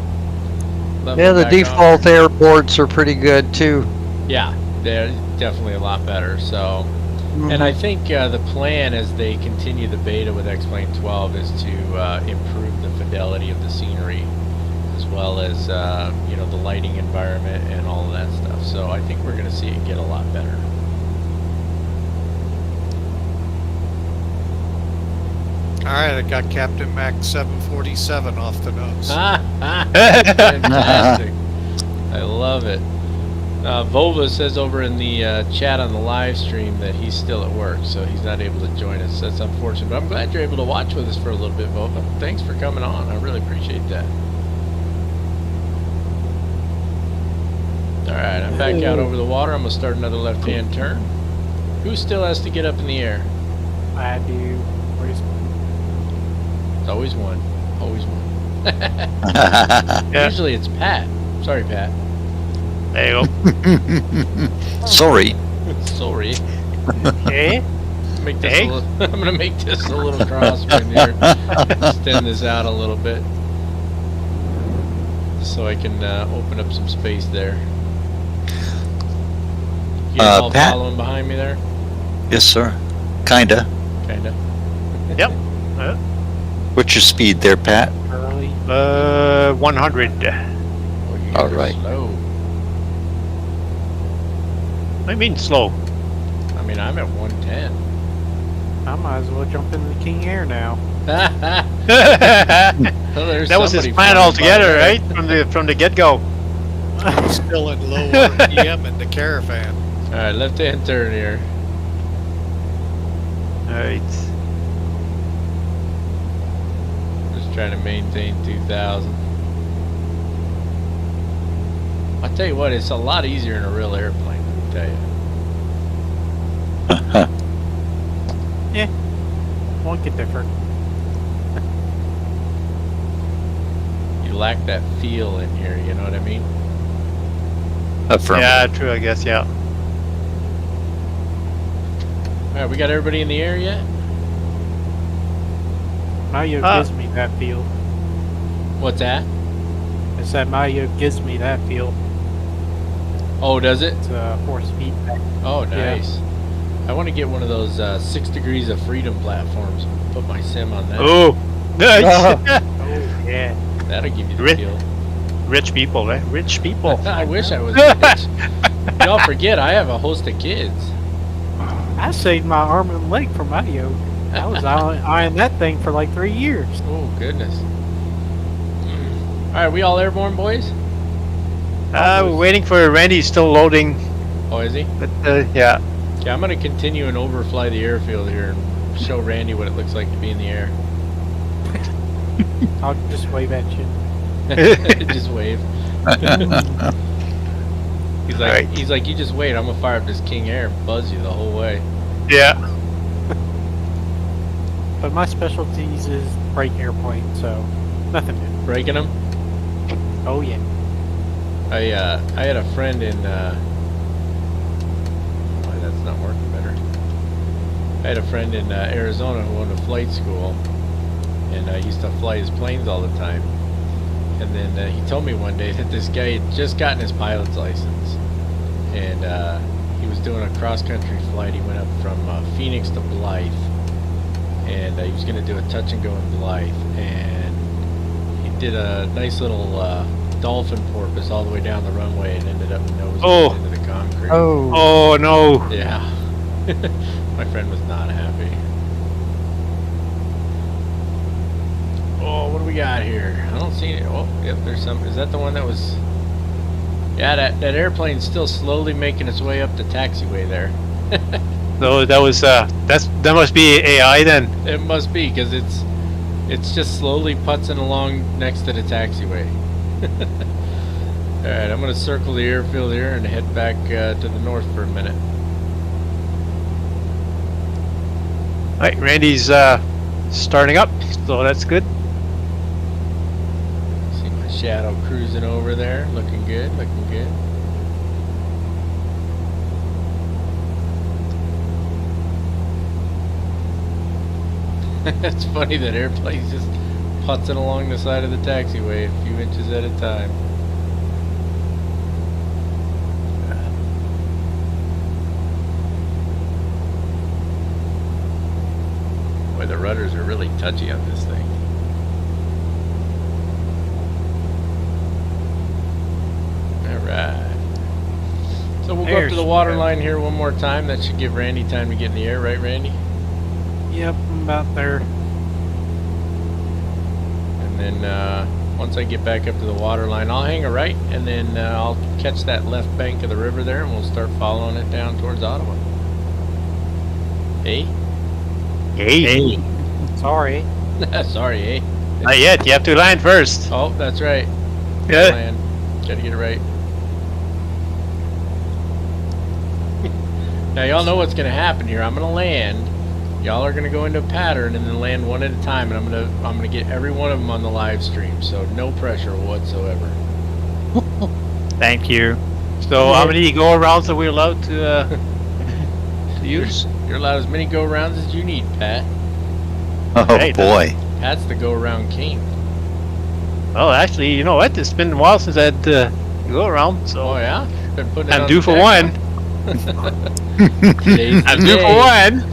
Yeah, the default airports are pretty good too. Yeah, they're definitely a lot better. So, and I think the plan as they continue the beta with X-Plane 12 is to improve the fidelity of the scenery, as well as you know, the lighting environment and all of that stuff. So I think we're going to see it get a lot better. All right, I got Captain Mac 747 off the nose. Fantastic. I love it. Volva says over in the chat on the live stream that he's still at work, so he's not able to join us. That's unfortunate, but I'm glad you're able to watch with us for a little bit, Volva. Thanks for coming on. I really appreciate that. Alright, I'm back out over the water. I'm going to start another left-hand turn. Who still has to get up in the air? I do. Where's It's always one. Always one. Yeah. Usually it's Pat. Sorry, Pat. There you go. Sorry. Sorry. Okay. Make this Hey. I'm gonna make this a little crosswind here. Extend this out a little bit, just so I can open up some space there. You guys all Pat? following behind me there? Yes, sir. Kinda. Kinda. Yep. What's your speed there, Pat? early? 100. Oh, you All guys are right. slow. I mean slow. I mean, I'm at 110. I might as well jump into the King Air now. That Well, there's was his somebody plan flying altogether, by. right? From the get-go. I'm still in low RPM in the caravan. All right, left-hand turn here. Alright. Just trying to maintain 2,000. I tell you what, it's a lot easier in a real airplane. Let me tell you. Won't get different. You lack that feel in here. You know what I mean? Affirmative. Yeah, true, I guess, yeah. All right, we got everybody in the air yet? Mario gives me that feel. What's that? I said Mario gives me that feel. Oh, does it? It's force feedback. Oh, Yeah. nice. I want to get one of those 6 degrees of freedom platforms. Put my sim on that. Oh, nice. Oh yeah. That'll give you the Rich. feel. Rich people, right? Rich people. I wish I was rich. Y'all forget, I have a host of kids. I saved my arm and leg from my yoke. I was eyeing that thing for like 3 years. Oh, goodness. Alright, we all airborne, boys? We're waiting for Randy. Still loading. Oh, is he? But yeah. Yeah, I'm going to continue and overfly the airfield here and show Randy what it looks like to be in the air. I'll just wave at you. Just wave. He's like, you just wait. I'm gonna fire up this King Air and buzz you the whole way. Yeah. But my specialties is break airplane, so nothing new. Breaking them? Oh yeah. I had a friend in. Why that's not working better. I had a friend in Arizona who owned a flight school, and used to fly his planes all the time. And then he told me one day that this guy had just gotten his pilot's license, and he was doing a cross-country flight. He went up from Phoenix to Blythe, and he was going to do a touch and go in Blythe, and he did a nice little dolphin porpoise all the way down the runway and ended up nosing into the concrete. Oh no. Yeah. My friend was not happy. Oh, what do we got here? I don't see it. Oh, yep, there's some. Is that the one that was... Yeah, that airplane's still slowly making its way up the taxiway there. No, that was that must be AI then. It must be, because it's just slowly putzing along next to the taxiway. Alright, I'm going to circle the airfield here and head back to the north for a minute. Alright, Randy's starting up, so that's good. See my shadow cruising over there. Looking good, looking good. It's funny that airplane's just putzing along the side of the taxiway a few inches at a time. Boy, the rudders are really touchy on this thing. Alright. So we'll go up to the water line here one more time. That should give Randy time to get in the air, right, Randy? Yep, I'm about there. And then once I get back up to the water line, I'll hang a right, and then I'll catch that left bank of the river there, and we'll start following it down towards Ottawa. Hey? Hey. Sorry. Sorry, eh? Not yet. You have to land first. Oh, that's right. Yeah. Land. Gotta get it right. Now y'all know what's gonna happen here. I'm gonna land. Y'all are gonna go into a pattern and then land one at a time, and I'm gonna get every one of them on the live stream. So no pressure whatsoever. Thank you. So how many go arounds are we allowed to use? You're allowed as many go rounds as you need, Pat. Oh Hey, boy. Pat's the go around king. Oh, actually, you know what? It's been a while since I had go around, so Oh yeah? Been putting it I'm on due the for deck, one. huh? Today's the I'm due day. for one.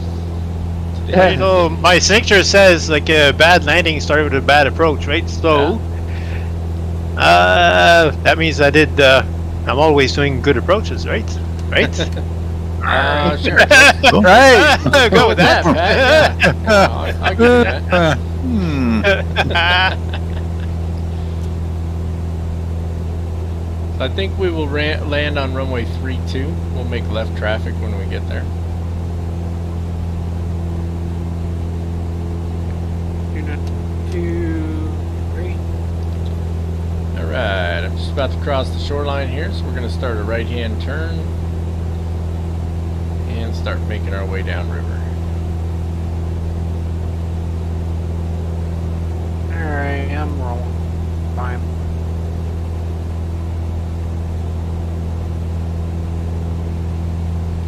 Today. You know, my signature says like a bad landing started with a bad approach, right? So, that means I did. I'm always doing good approaches, right? Right? Sure. Right. Go with that. Pat, yeah. I'll give you that. I think we will land on runway 32. We'll make left traffic when we get there. Alright, I'm just about to cross the shoreline here, so we're going to start a right-hand turn and start making our way downriver. Alright, I'm rolling. Fine.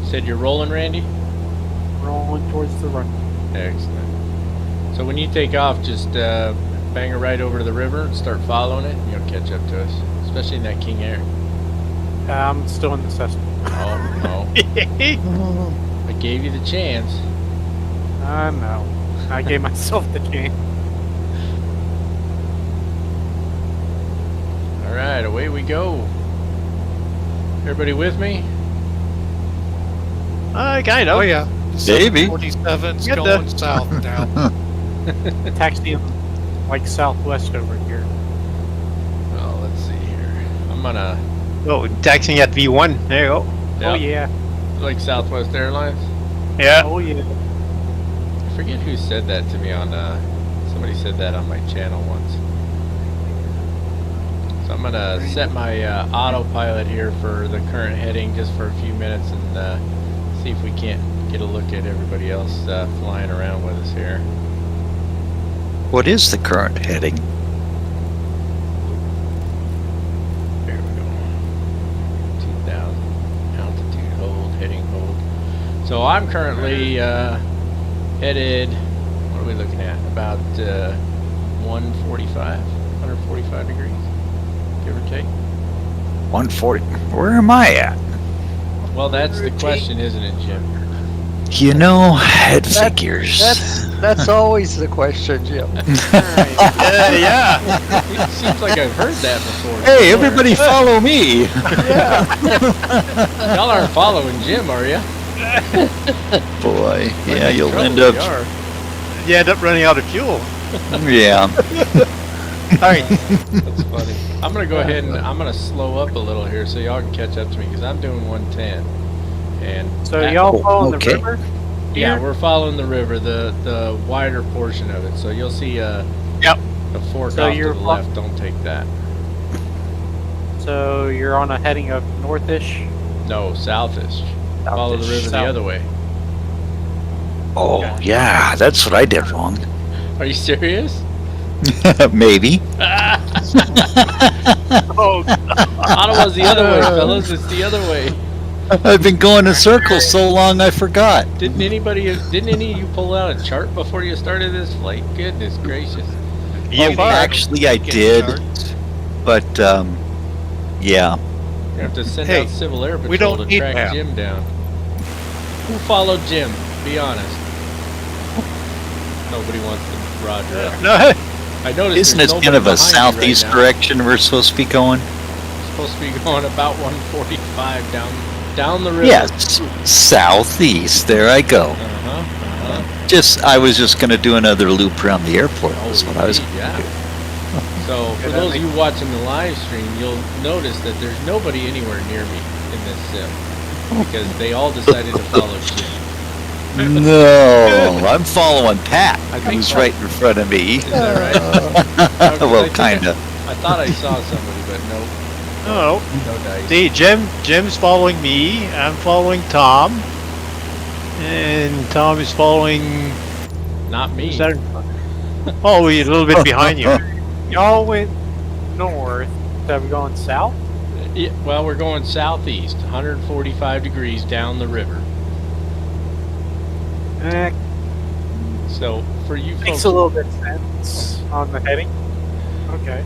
Said you're rolling, Randy? Rolling towards the run. Excellent. So when you take off, just bang her right over to the river and start following it, and you'll catch up to us, especially in that King Air. I'm still in the Cessna. Oh, no. I gave you the chance. No. I gave myself the chance. Alright, away we go. Everybody with me? Kind of. Oh yeah. Maybe. 47's Get going the- south now. Taxiing like southwest over here. Well, let's see here. I'm gonna Oh, taxing at V1. There you go. Oh yeah. like Southwest Airlines. Yeah. Oh yeah. I forget who said that to me on. Somebody said that on my channel once. So I'm gonna set my autopilot here for the current heading just for a few minutes and see if we can't get a look at everybody else flying around with us here. What is the current heading? There we go. 2,000 altitude hold, heading hold. So I'm currently headed. What are we looking at? About 145 degrees, give or take. 140. Where am I at? Well, that's the question, isn't it, Jim? You know, it figures. That's always the question, Jim. Yeah. It seems like I've heard that before. Hey, everybody follow me. Y'all aren't following Jim, are you? Boy, yeah, you'll end up. You end up running out of fuel. Yeah. All right. That's funny. I'm gonna go ahead and I'm gonna slow up a little here so y'all can catch up to me because I'm doing 110. And So that- y'all following okay. the river? Yeah, here? we're following the river, the wider portion of it. So you'll see a fork So off to you're the left. Don't take that. So you're on a heading of northish. No, southish. Follow the river the South. other way. Oh, yeah, that's what I did wrong. Are you serious? Maybe. Oh, Ottawa's the other way, fellas. It's the other way. I've been going in circles so long I forgot. Didn't any of you pull out a chart before you started this flight? Goodness gracious. Oh, actually, I did. But, yeah. You have to send Hey, out Civil Air we Patrol don't to need track that. Jim down. Who followed Jim? Be honest. Nobody wants to roger it. No. I noticed Isn't there's it nobody kind of a behind you southeast right now. direction we're supposed to be going? Supposed to be going about 145 down the river. Yes, southeast. There I go. I was just going to do another loop around the airport. That's what I was. Yeah. So for those of you watching the live stream, you'll notice that there's nobody anywhere near me in this sim because they all decided to follow Jim. No, I'm following Pat, I think who's so. right in front of me. Is that right? Okay, I Well, think kind of. I thought I saw somebody, but no. Oh. No dice. See, Jim's following me. I'm following Tom. And Tom is following. Not me. Is that- Oh, we're a little bit behind you. y'all went north. So we going south? Yeah, well, we're going southeast, 145 degrees down the river. So for you Makes folks, a little bit of sense on the heading. Okay.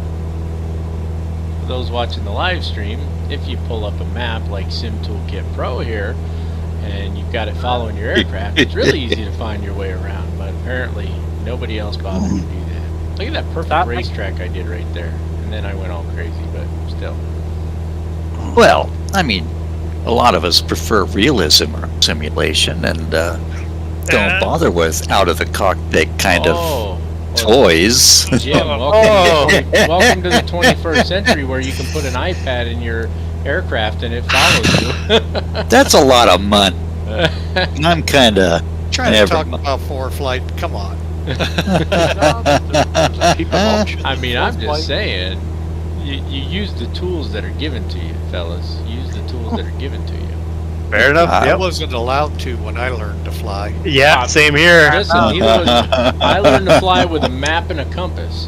for those watching the live stream, if you pull up a map like Sim Toolkit Pro here, and you've got it following your aircraft, it's really easy to find your way around. But apparently, nobody else bothered to do that. Look at that perfect That- racetrack I did right there, and then I went all crazy. But still, Well, I mean, a lot of us prefer realism or simulation and don't bother with out of the cockpit kind of well, toys. Jim, welcome to the 21st century where you can put an iPad in your aircraft and it follows you. That's a lot of money. I'm kind of Trying to never talk mind. about flight. Come on. I mean, I'm just saying, you use the tools that are given to you, fellas. Use the tools that are given to you. Fair enough. I Yep. wasn't allowed to when I learned to fly. Yeah, same here. Listen, I learned to fly with a map and a compass,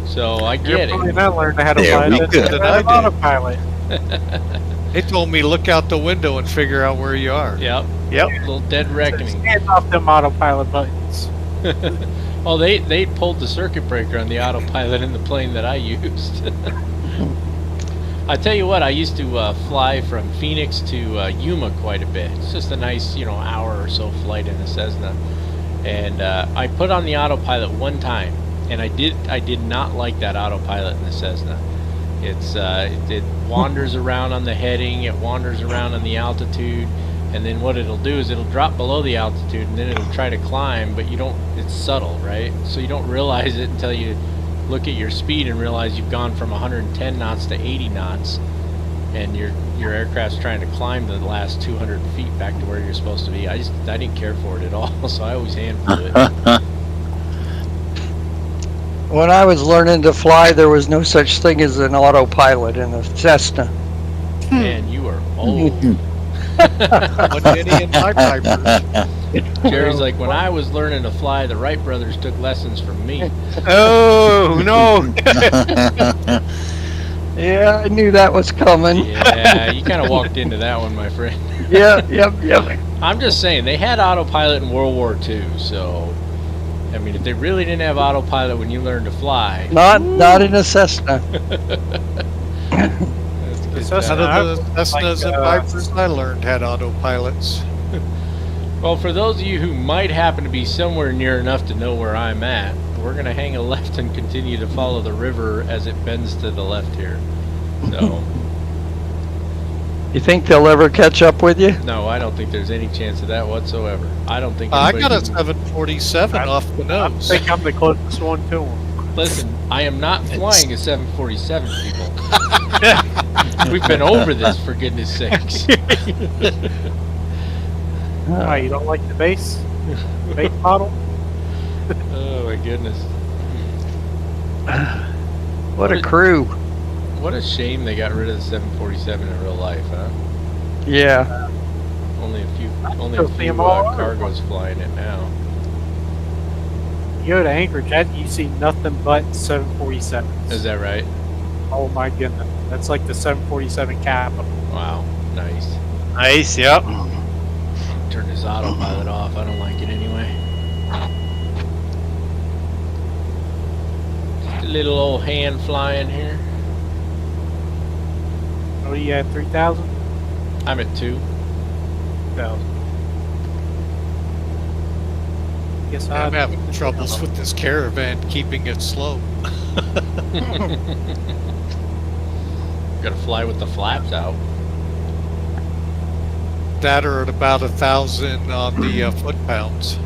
so I get Probably it. not learned how to There fly we this go. than I an did. autopilot. They told me look out the window and figure out where you are. Yep, Yep. little dead reckoning. Stand off them autopilot buttons. Oh, they pulled the circuit breaker on the autopilot in the plane that I used. I tell you what, I used to fly from Phoenix to Yuma quite a bit. It's just a nice, hour or so flight in a Cessna. And I put on the autopilot one time, and I did not like that autopilot in the Cessna. It wanders around on the heading, it wanders around on the altitude, And then what it'll do is it'll drop below the altitude, and then it'll try to climb, but you don't, it's subtle, right? So you don't realize it until you look at your speed and realize you've gone from 110 knots to 80 knots, and your aircraft's trying to climb the last 200 feet back to where you're supposed to be. I didn't care for it at all, so I always hand flew it. When I was learning to fly, there was no such thing as an autopilot in a Cessna. Man, you are old. What did he in my Vipers? Jerry's like, when I was learning to fly, the Wright brothers took lessons from me. Oh no! Yeah, I knew that was coming. Yeah, you kind of walked into that one, my friend. Yep. I'm just saying, they had autopilot in World War II, so, I mean, if they really didn't have autopilot when you learned to fly... Not in a Cessna. That's None good of stuff. the Cessnas and Vipers I learned had autopilots. Well, for those of you who might happen to be somewhere near enough to know where I'm at, we're going to hang a left and continue to follow the river as it bends to the left here. So, You think they'll ever catch up with you? no, I don't think there's any chance of that whatsoever. I don't think I anybody got a 747 off the I nose. think I'm the closest one to him. Listen, I am not flying a 747, people. We've been over this, for goodness sakes. Why, you don't like the base model? Oh my goodness. What a crew. What a shame they got rid of the 747 in real life, huh? Yeah. Only a few still see 'em all over. cargo's flying it now. You go to Anchorage, you see nothing but 747s. Is that right? Oh my goodness. That's like the 747 capital. Wow, nice. Nice, yep. Turn this autopilot off. I don't like it anyway. Just a little old hand flying here. Oh, you at 3,000? I'm at 2. 2,000. Guess I'm having troubles with this caravan keeping it slow. Gotta fly with the flaps out. That are at about 1,000 on the foot-pounds.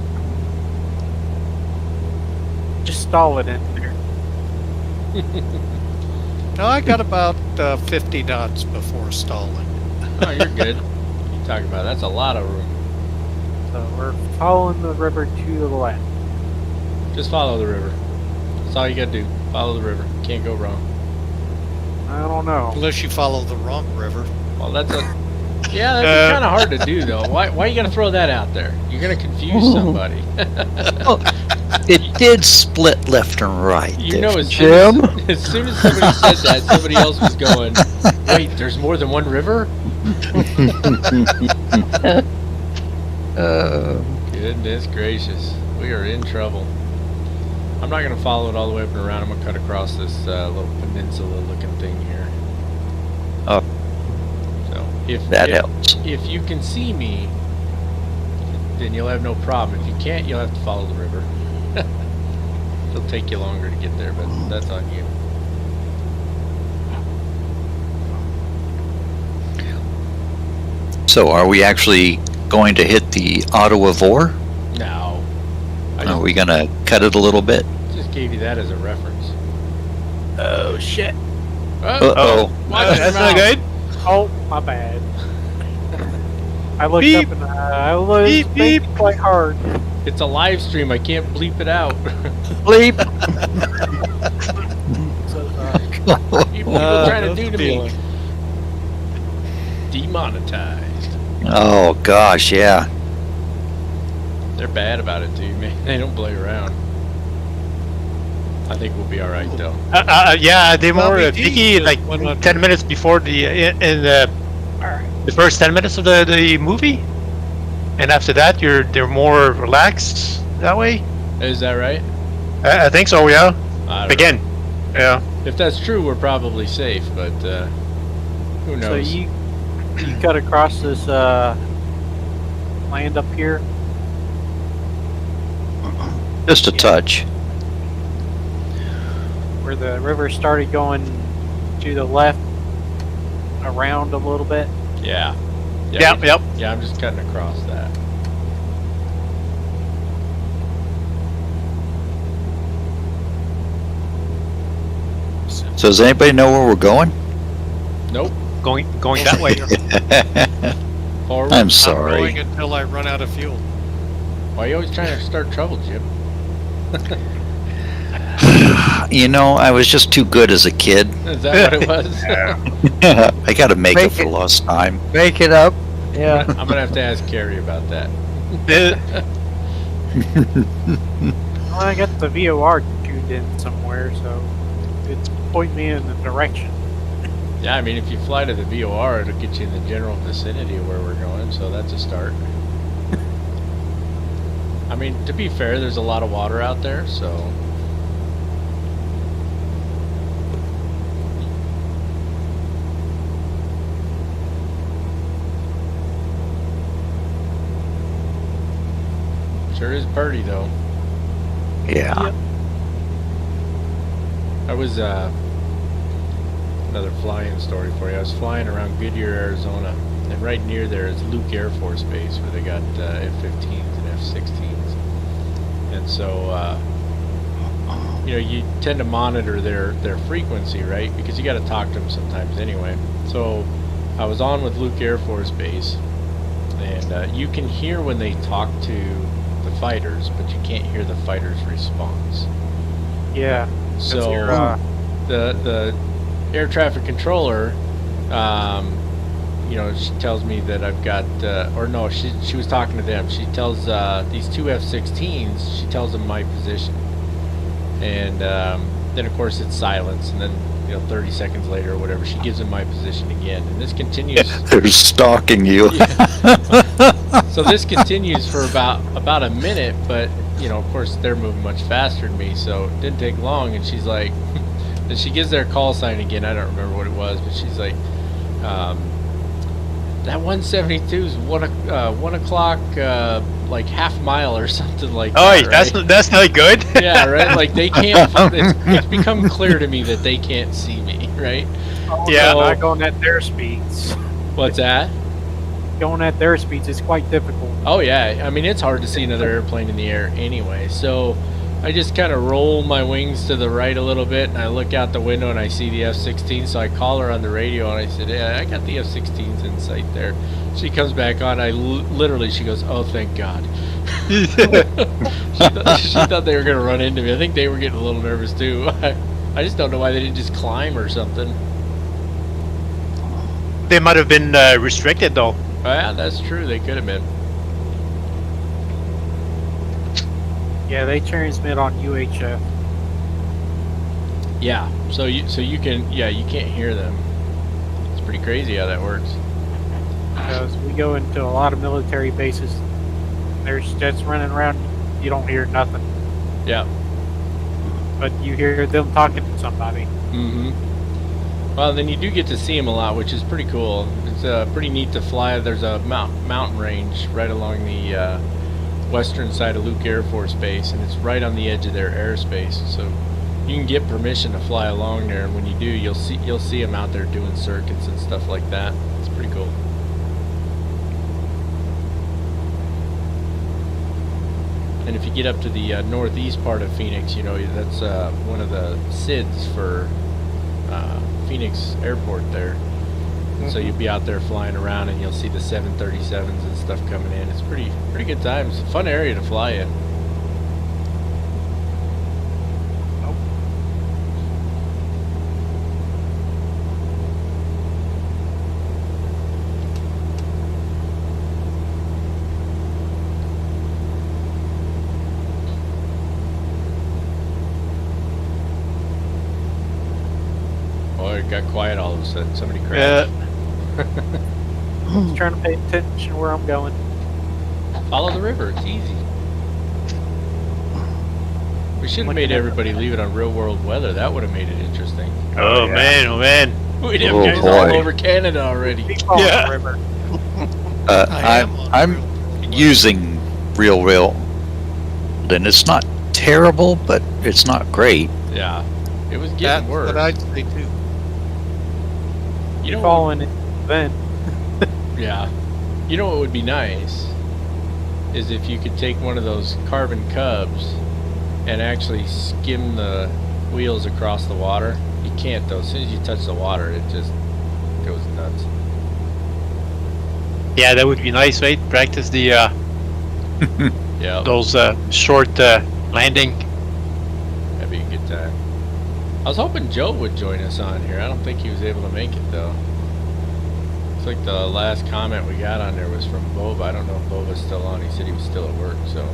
Just stall it in there. No, I got about 50 knots before stalling. Oh, you're good. What are you talking about? That's a lot of room. So we're following the river to the left. Just follow the river. That's all you gotta do. Follow the river. Can't go wrong. I don't know. Unless you follow the wrong river. Well, that's a... Yeah, that'd be kind of hard to do, though. Why you gotta throw that out there? You're gonna confuse somebody. It did split left and right. You know, as Jim? soon as somebody said that, somebody else was going, wait, there's more than one river? Goodness gracious. We are in trouble. I'm not going to follow it all the way up and around. I'm going to cut across this little peninsula-looking thing here. Oh. So, if helps. If you can see me, then you'll have no problem. If you can't, you'll have to follow the river. It'll take you longer to get there, but that's on you. So are we actually going to hit the Ottawa Vor? No. Are we going to cut it a little bit? Just gave you that as a reference. Oh shit. Uh-oh. Watch your That's mouth. not good. Oh, my bad. I looked Beep. up and I was Beep, beep. thinking quite hard. It's a live stream. I can't bleep it out. Bleep. So sorry. People trying to no do to feeling. me. Demonetized. Oh, gosh, yeah. They're bad about it too, man. They don't play around. I think we'll be all right though. Yeah, they Well, were we picky did like 100. 10 minutes before in the first 10 minutes of the movie, and after that they're more relaxed that way. Is that right? I think so. Yeah. I don't Again. Yeah. know. If that's true, we're probably safe, but who So knows? you cut across this land up here. Just a touch. Where the river started going to the left around a little bit. Yeah. Yep, yep. Yeah, I'm just cutting across that. So does anybody know where we're going? Nope. Going that way. Forward. I'm I'm sorry. going until I run out of fuel. Why are you always trying to start trouble, Jim? You know, I was just too good as a kid. Is that what it was? I got to make it Make for it. lost time. Make it up. Yeah. I'm gonna have to ask Carrie about that. Well, I got the VOR tuned in somewhere, so it's pointing me in the direction. Yeah, I mean, if you fly to the VOR, it'll get you in the general vicinity of where we're going, so that's a start. I mean, to be fair, there's a lot of water out there, so... Sure is pretty, though. Yeah. I was, another flying story for you. I was flying around Goodyear, Arizona, and right near there is Luke Air Force Base, where they got F-15s and F-16s. And so, you know, you tend to monitor their frequency, right? Because you got to talk to them sometimes anyway. So I was on with Luke Air Force Base, and you can hear when they talk to the fighters, but you can't hear the fighters' response. Yeah. So your, the air traffic controller, you know, she tells me that I've got, or no, she was talking to them. She tells these two F-16s, she tells them my position, and then of course it's silence, and then, you know, 30 seconds later or whatever, she gives them my position again, and this continues. They're stalking you. So this continues for about a minute, but you know, of course they're moving much faster than me, so it didn't take long. And she's like, and she gives their call sign again. I don't remember what it was, but she's like, that 172 is 1 o'clock, like half mile or something like that. Oh, Right? that's not good. Yeah, right. Like they can't. It's become clear to me that they can't see me, right? Yeah. So- Not going at their speeds. What's that? Going at their speeds is quite difficult. Oh yeah, I mean it's hard to see another airplane in the air anyway, so I just kind of roll my wings to the right a little bit, and I look out the window and I see the F-16, so I call her on the radio and I said, yeah, I got the F-16s in sight there. She comes back on, literally, she goes, oh thank God. she thought they were going to run into me. I think they were getting a little nervous too. I just don't know why they didn't just climb or something. They might have been restricted though. Oh, yeah, that's true, they could have been. Yeah, they transmit on UHF. Yeah, so you can, yeah, you can't hear them. It's pretty crazy how that works. Because we go into a lot of military bases, there's jets running around, you don't hear nothing. Yeah. But you hear them talking to somebody. Mm-hmm. Well, then you do get to see them a lot, which is pretty cool. It's pretty neat to fly. There's a mountain range right along the western side of Luke Air Force Base, and it's right on the edge of their airspace. So you can get permission to fly along there, and when you do, you'll see them out there doing circuits and stuff like that. It's pretty cool. And if you get up to the northeast part of Phoenix, you know, that's one of the SIDs for Phoenix Airport there. And so you'll be out there flying around and you'll see the 737s and stuff coming in. It's pretty good time. It's a fun area to fly in. It got quiet all of a sudden. Somebody crashed. Just trying to pay attention to where I'm going. Follow the river. It's easy. We should have made everybody leave it on real world weather. That would have made it interesting. Oh man, oh man. We'd have Oh, guys boy. all over Canada already. Yeah. River. I'm using real, and it's not terrible, but it's not great. Yeah. It was That's getting worse. what I'd say too. You know, Following it then. yeah. You know what would be nice is if you could take one of those carbon cubs and actually skim the wheels across the water. You can't though. As soon as you touch the water, it just goes nuts. Yeah, that would be nice, right? Practice the Yeah, those short landing. that'd be a good time. I was hoping Joe would join us on here. I don't think he was able to make it though. It's like the last comment we got on there was from Boba. I don't know if Boba's still on. He said he was still at work, so.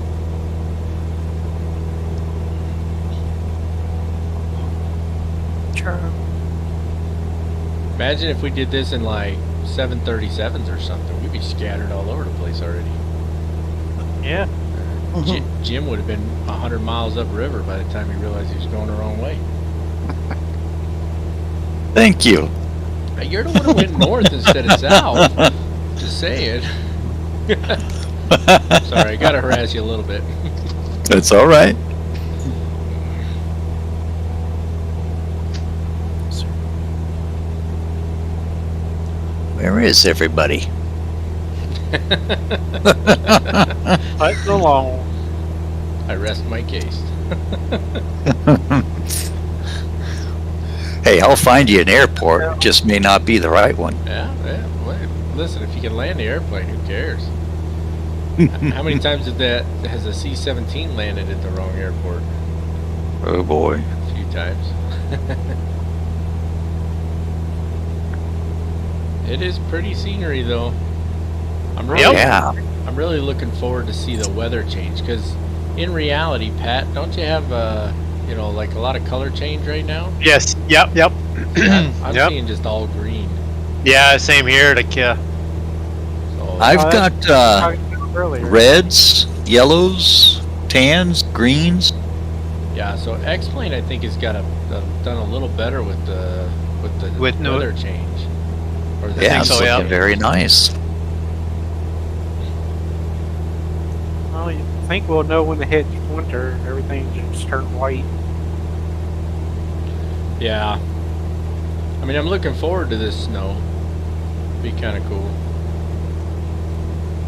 Imagine if we did this in like 737s or something. We'd be scattered all over the place already. Yeah. Jim would have been 100 miles upriver by the time he realized he was going the wrong way. Thank you. You're the one who went north instead of south. Just saying. Sorry, I gotta harass you a little bit. That's all right. Where is everybody? Right along. I rest my case. Hey, I'll find you an airport. It just may not be the right one. Yeah. Well, listen, if you can land the airplane, who cares? How many times has a C-17 landed at the wrong airport? Oh boy. A few times. It is pretty scenery, though. I'm really looking forward to see the weather change, because in reality, Pat, don't you have you know, like a lot of color change right now? Yes. Yep. I'm Yep. seeing just all green. Yeah, same here. Like So, I've got Earlier. reds, yellows, tans, greens. yeah, so X-Plane I think has got done a little better with the With no- weather change. Or the Yeah, think it's so, looking yeah. very nice. Well, you think we'll know when it hits winter. Everything just turned white. Yeah. I mean, I'm looking forward to this snow. Be kind of cool.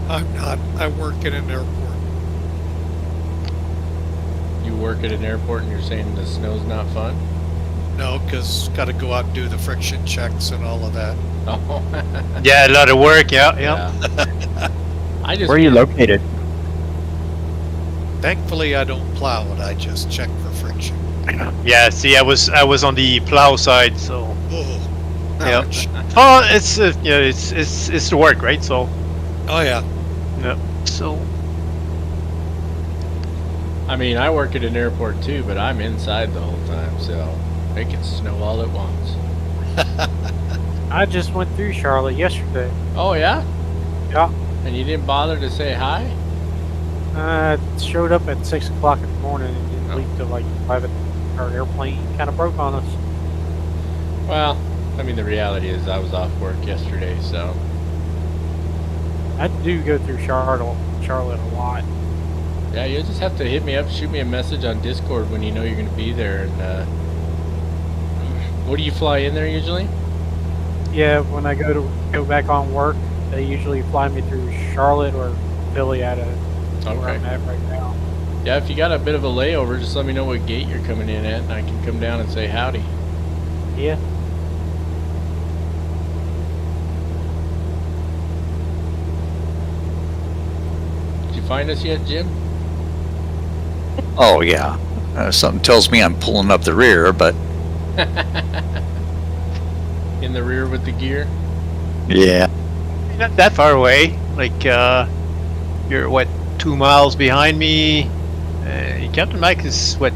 I'm not. I work at an airport. You work at an airport and you're saying the snow's not fun? No, because got to go out and do the friction checks and all of that. Oh. yeah, a lot of work. Yeah. I just Where are you located? Thankfully, I don't plow it. I just check for friction. Yeah. See, I was on the plow side, so. Oh, Yeah. ouch. Oh, it's it's the work, right? So. Oh yeah. Yeah. So. I mean, I work at an airport too, but I'm inside the whole time, so it can snow all at once. I just went through Charlotte yesterday. Oh yeah? Yeah. And you didn't bother to say hi? Showed up at 6 o'clock in the morning and didn't Oh. leave till like 11. Our airplane kind of broke on us. Well, I mean, the reality is I was off work yesterday, so. I do go through Charlotte a lot. Yeah, you'll just have to hit me up, shoot me a message on Discord when you know you're going to be there. And what do you fly in there usually? Yeah, when I go back on work, they usually fly me through Charlotte or Philly where Okay. I'm at right now. Yeah, if you got a bit of a layover, just let me know what gate you're coming in at, and I can come down and say howdy. Yeah. Did you find us yet, Jim? Oh yeah. Something tells me I'm pulling up the rear, but In the rear with the gear? yeah. Not that far away. Like you're what, 2 miles behind me. Captain Mike is what,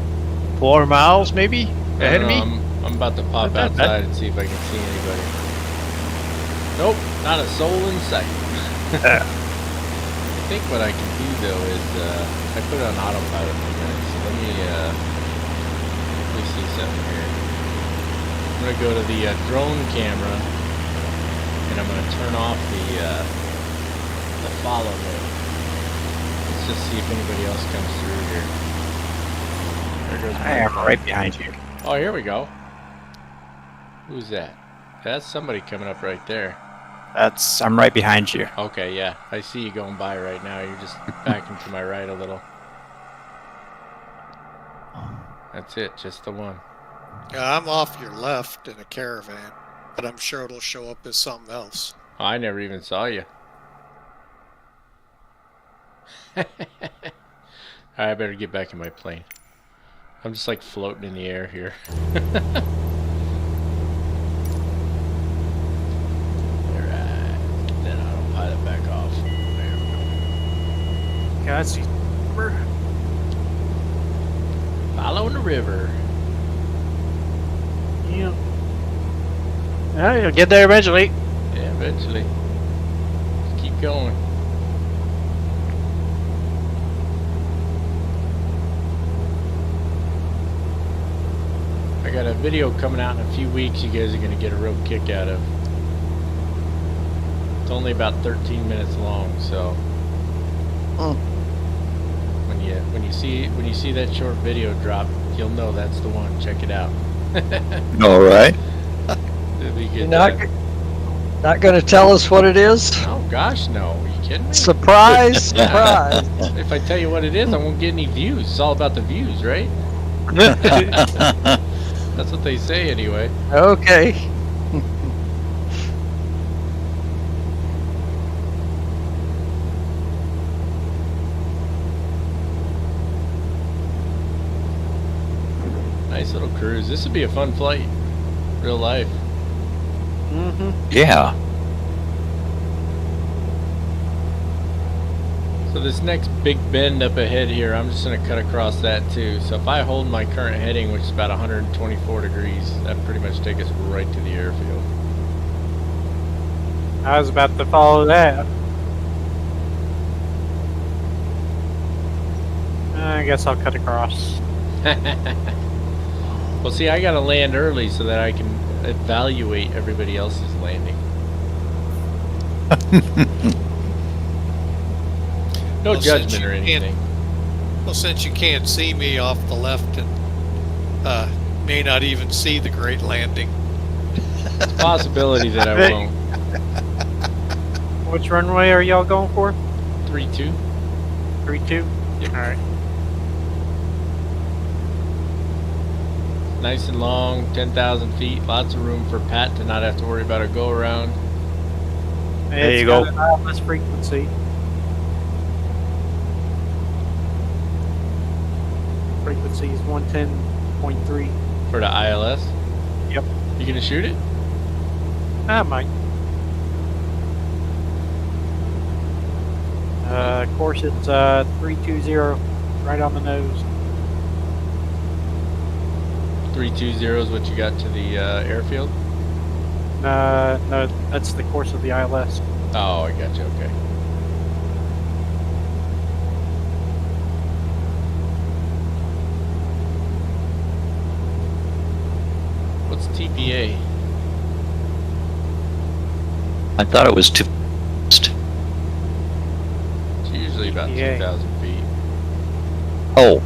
4 miles maybe ahead of me. I'm about to pop Not that bad. outside and see if I can see anybody. Nope, not a soul in sight. I think what I can do though is I put it on autopilot for a minute, so let me see something here. I'm gonna go to the drone camera and I'm gonna turn off the follow mode. Let's just see if anybody else comes through here. There goes I my am phone. right behind you. Oh, here we go. Who's that? That's somebody coming up right there. I'm right behind you. Okay, yeah. I see you going by right now. You're just backing to my right a little. That's it, just the one. Yeah, I'm off your left in a caravan, but I'm sure it'll show up as something else. Oh, I never even saw you. I better get back in my plane. I'm just like floating in the air here. Alright, then autopilot back off. There we go. Okay, I see. Following the river. Yeah. Oh, you'll get there eventually. Yeah, eventually. Just keep going. I got a video coming out in a few weeks you guys are going to get a real kick out of. It's only about 13 minutes long, so when you see that short video drop, you'll know that's the one. Check it out. All right. It'll be You're good. not going to tell us what it is? Oh gosh, no. Are you kidding me? Surprise, surprise. If I tell you what it is, I won't get any views. It's all about the views, right? That's what they say anyway. Okay. Nice little cruise. This would be a fun flight. Real life. Yeah. So this next big bend up ahead here, I'm just going to cut across that too. So if I hold my current heading, which is about 124 degrees, that pretty much takes us right to the airfield. I was about to follow that. I guess I'll cut across. Well, see, I got to land early so that I can evaluate everybody else's landing. No Well, judgment since or you can't- anything. Well, since you can't see me off the left and may not even see the Great Landing. It's a possibility that I won't. Which runway are y'all going for? 3-2. 3-2? Yep. Alright. Nice and long, 10,000 feet. Lots of room for Pat to not have to worry about a go around. There you It's go. got an ILS frequency. Frequency is 110.3. For the ILS? Yep. You gonna shoot it? I might. Of course, it's 320, right on the nose. 320 is what you got to the airfield? No, that's the course of the ILS. Oh, I got you. Okay. What's TPA? I thought it was too. It's usually about TPA. 2,000 feet. Oh,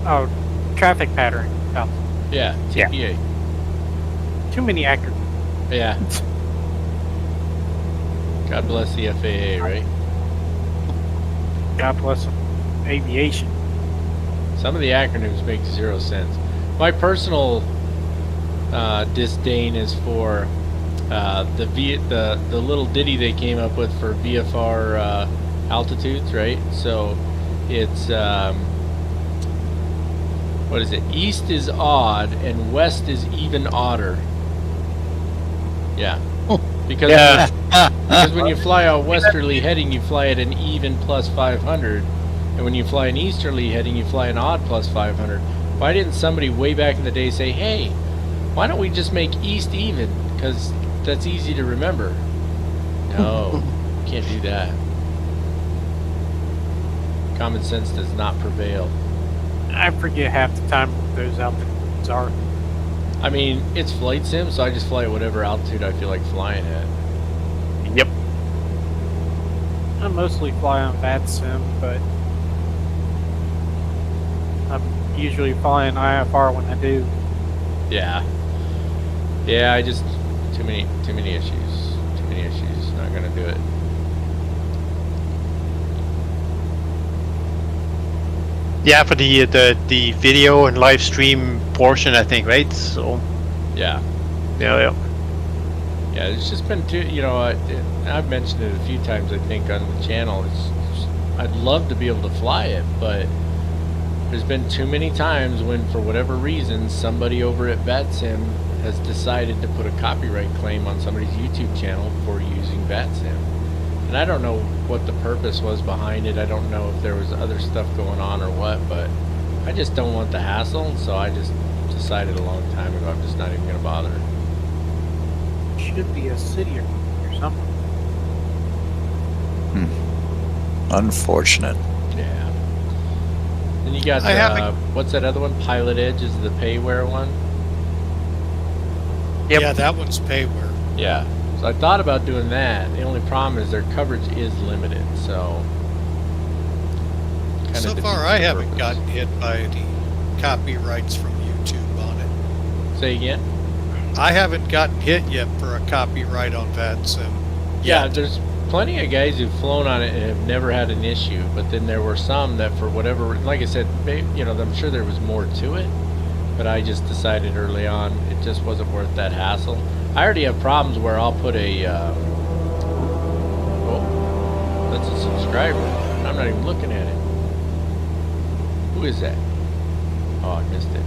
Oh, traffic pattern. Oh, Yeah, TPA. too many acronyms. Yeah. God bless the FAA, right? God bless them. Aviation. Some of the acronyms make zero sense. My personal disdain is for the little ditty they came up with for VFR altitudes, right? So it's what is it? East is odd and west is even odder. Yeah. Because because when you fly a westerly heading, you fly at an even plus 500, and when you fly an easterly heading, you fly an odd plus 500. Why didn't somebody way back in the day say, hey, why don't we just make east even? Because that's easy to remember. No, can't do that. Common sense does not prevail. I forget half the time what those altitudes are. I mean, it's flight sim, so I just fly at whatever altitude I feel like flying at. Yep. I mostly fly on bad sim, but I'm usually flying IFR when I do. Yeah. Yeah, I just Too many issues. Too many issues. Not gonna do it. Yeah, for the video and live stream portion, I think, right? So Yeah. yeah. Yeah, it's just been too, you know, I've mentioned it a few times, I think, on the channel. I'd love to be able to fly it, but there's been too many times when, for whatever reason, somebody over at VATSIM has decided to put a copyright claim on somebody's YouTube channel for using VATSIM. And I don't know what the purpose was behind it. I don't know if there was other stuff going on or what, but I just don't want the hassle, so I just decided a long time ago I'm just not even going to bother. Should be a city or something. Unfortunate. Yeah. Then you got, what's that other one? Pilot Edge is the payware one? Yep. Yeah, that one's payware. Yeah. So I thought about doing that. The only problem is their coverage is limited, so... So far, I haven't gotten hit by the copyrights from YouTube on it. Say again? I haven't gotten hit yet for a copyright on VATSIM. Yeah, there's plenty of guys who've flown on it and have never had an issue, but then there were some that for whatever, like I said, you know, I'm sure there was more to it, but I just decided early on it just wasn't worth that hassle. I already have problems where I'll put a, oh, that's a subscriber. I'm not even looking at it. Who is that? Oh, I missed it.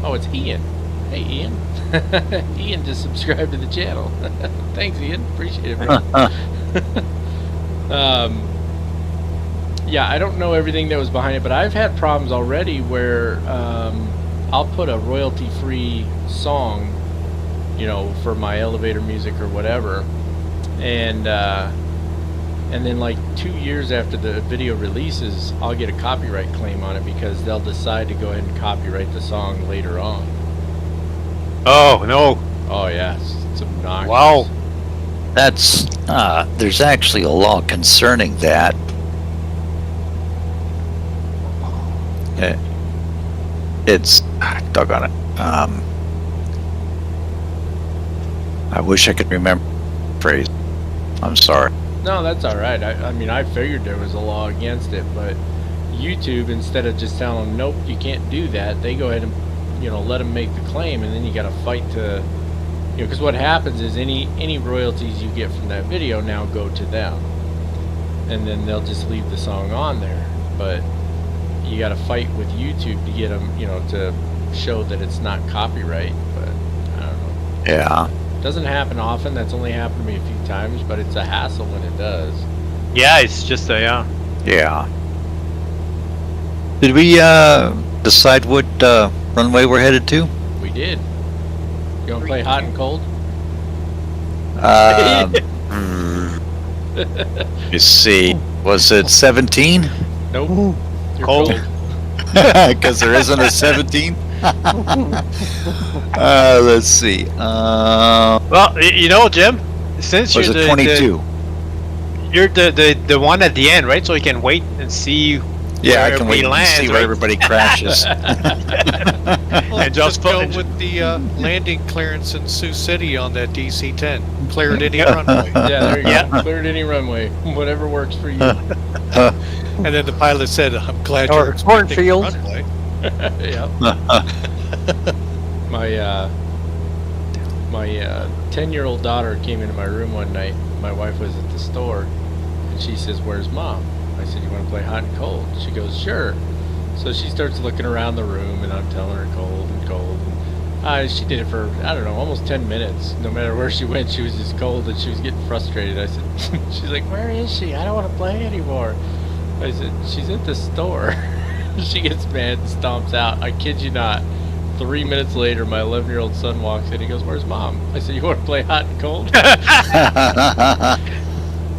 Oh, it's Ian. Hey, Ian. Ian just subscribed to the channel. Thanks, Ian. Appreciate it, bro. Yeah, I don't know everything that was behind it, but I've had problems already where I'll put a royalty-free song, you know, for my elevator music or whatever, and then like 2 years after the video releases, I'll get a copyright claim on it because they'll decide to go ahead and copyright the song later on. Oh no! Oh yeah, it's obnoxious. Wow. That's there's actually a law concerning that. It's doggone it. I wish I could remember the phrase. I'm sorry. No, that's all right. I mean, I figured there was a law against it, but YouTube, instead of just telling them, nope, you can't do that, they go ahead and, you know, let them make the claim, and then you got to fight to, you know, because what happens is any royalties you get from that video now go to them, and then they'll just leave the song on there, but you got to fight with YouTube to get them, you know, to show that it's not copyright, but I don't know. Yeah. Doesn't happen often. That's only happened to me a few times, but it's a hassle when it does. Yeah, it's just a Yeah. Did we decide what runway we're headed to? We did. You want to play hot and cold? You see, was it 17? Nope. You're Cold. Because there isn't a 17. Let's see. well, you know, Jim, since Was you're it 22? you're the one at the end, right? So you can wait and see. Yeah, I where can we wait and land, see where right? everybody crashes. Well, And just go and- with the landing clearance in Sioux City on that DC-10. Cleared any runway. Yeah, there you Yeah. go. Cleared any runway. Whatever works for you. And then the pilot said, I'm glad Or you're expecting the cornfield. runway. Yeah. My 10-year-old daughter came into my room one night. My wife was at the store, and she says, "Where's Mom?" I said, "You want to play hot and cold?" She goes, "Sure." So she starts looking around the room, and I'm telling her cold and cold. And, she did it for, I don't know, almost 10 minutes. No matter where she went, she was just cold, and she was getting frustrated. I said, she's like, "Where is she? I don't want to play anymore." I said, "She's at the store." She gets mad and stomps out. I kid you not. 3 minutes later, my 11-year-old son walks in. He goes, "Where's Mom?" I said, "You want to play hot and cold?"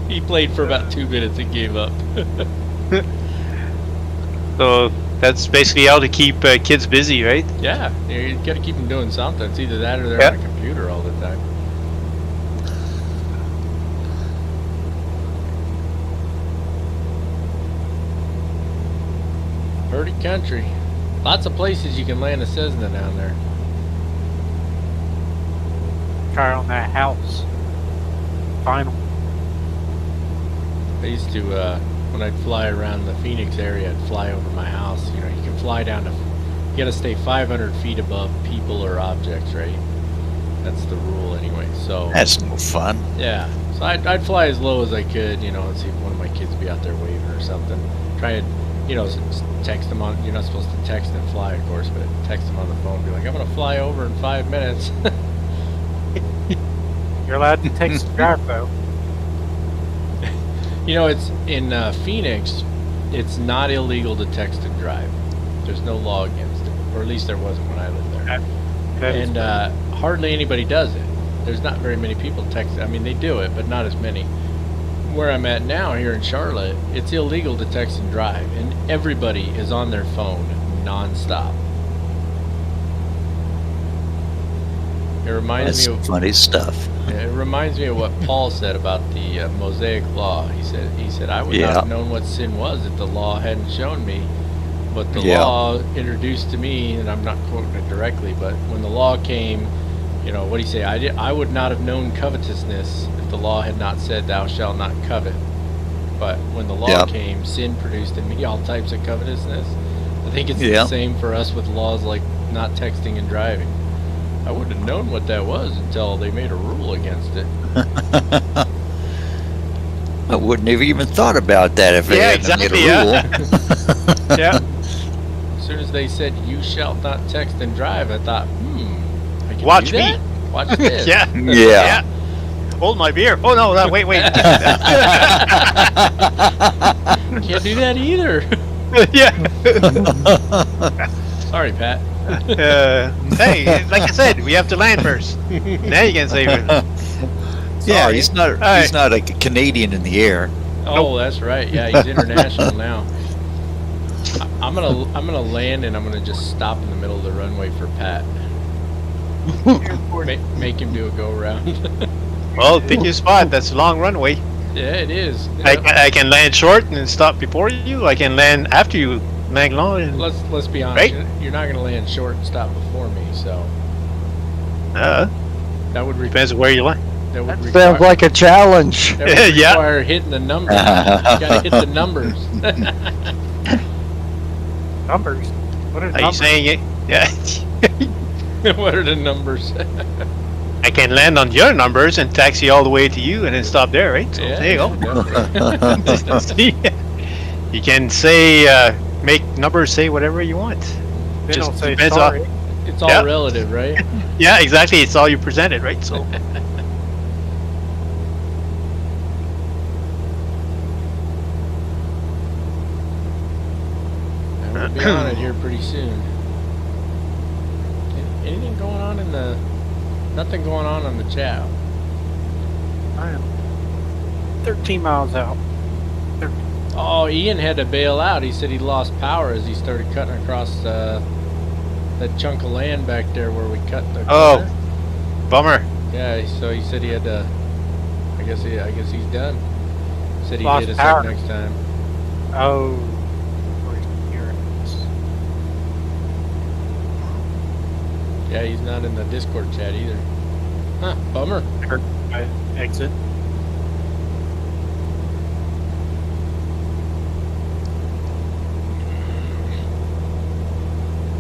He played for about 2 minutes and gave up. So that's basically how to keep kids busy, right? Yeah, you got to keep them doing something. It's either that or they're on a computer all the time. Pretty country. Lots of places you can land a Cessna down there. car on that house. Final. I used to, when I'd fly around the Phoenix area, I'd fly over my house. You know, you can fly down to, you gotta stay 500 feet above people or objects, right? That's the rule anyway, so. That's no fun. Yeah, so I'd fly as low as I could, you know, and see if one of my kids would be out there waving or something. Try and, you know, text them on, you're not supposed to text and fly, of course, but text them on the phone, be like, I'm gonna fly over in 5 minutes. You're allowed to text and drive though. You know, it's in Phoenix, it's not illegal to text and drive. There's no law against it, or at least there wasn't when I lived there. And hardly anybody does it. There's not very many people text. I mean, they do it, but not as many. Where I'm at now, here in Charlotte, it's illegal to text and drive, and everybody is on their phone non-stop. It reminds That's me of funny stuff. Yeah, it reminds me of what Paul said about the Mosaic Law. He said I would not have known what sin was if the law hadn't shown me. But the law introduced to me, and I'm not quoting it directly, but when the law came, you know, what do you say? I would not have known covetousness if the law had not said, "Thou shalt not covet." But when the law came, sin produced in me all types of covetousness. I think it's the same for us with laws like not texting and driving. I wouldn't have known what that was until they made a rule against it. I wouldn't have even thought about that if they hadn't made a rule. Yeah. As soon as they said, "You shall not text and drive," I thought, I can Watch do me. that? Watch this. Yeah. Hold my beer. Oh no, wait. Can't do that either. Yeah. Sorry, Pat. Hey, like I said, we have to land first. Now you can say it. Yeah, he's not a Canadian in the air. Oh, that's right. Yeah, he's international now. I'm gonna land and I'm gonna just stop in the middle of the runway for Pat. Make him do a go around. Well, pick your spot. That's a long runway. Yeah, it is. I can land short and stop before you. I can land after you. Let's be honest. Right? You're not gonna land short and stop before me, so. That would depends where you land. That sounds like a challenge. That would require hitting the numbers. You gotta hit the numbers. Numbers? What are numbers? You saying it? Yeah. What are the numbers? I can land on your numbers and taxi all the way to you and then stop there, right? So there you go. You can say, make numbers say whatever you want. They Just don't say depends sorry. It's all relative, right? Yeah, exactly. It's all you presented, right? So. We'll be on it here pretty soon. Anything going on in the... Nothing going on the chat. I am 13 miles out. Oh, Ian had to bail out. He said he lost power as he started cutting across that chunk of land back there where we cut the corner. Bummer. Yeah, so he said he had to... I guess he's done. Said he'd Lost hit us power. up next time. Oh. Yeah, he's not in the Discord chat either. Huh, bummer. I exit.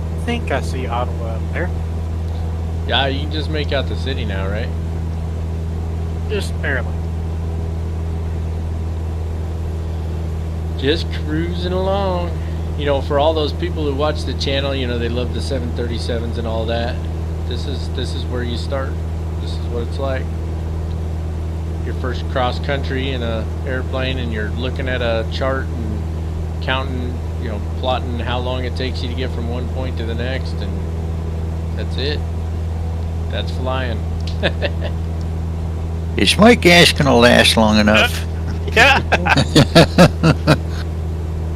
I think I see Ottawa up there. Yeah, you can just make out the city now, right? Just barely. Just cruising along. You know, for all those people who watch the channel, you know, they love the 737s and all that. This is where you start. This is what it's like. Your first cross country in a airplane, and you're looking at a chart and counting, you know, plotting how long it takes you to get from one point to the next, and that's it. That's flying. Is my gas gonna last long enough? Yeah.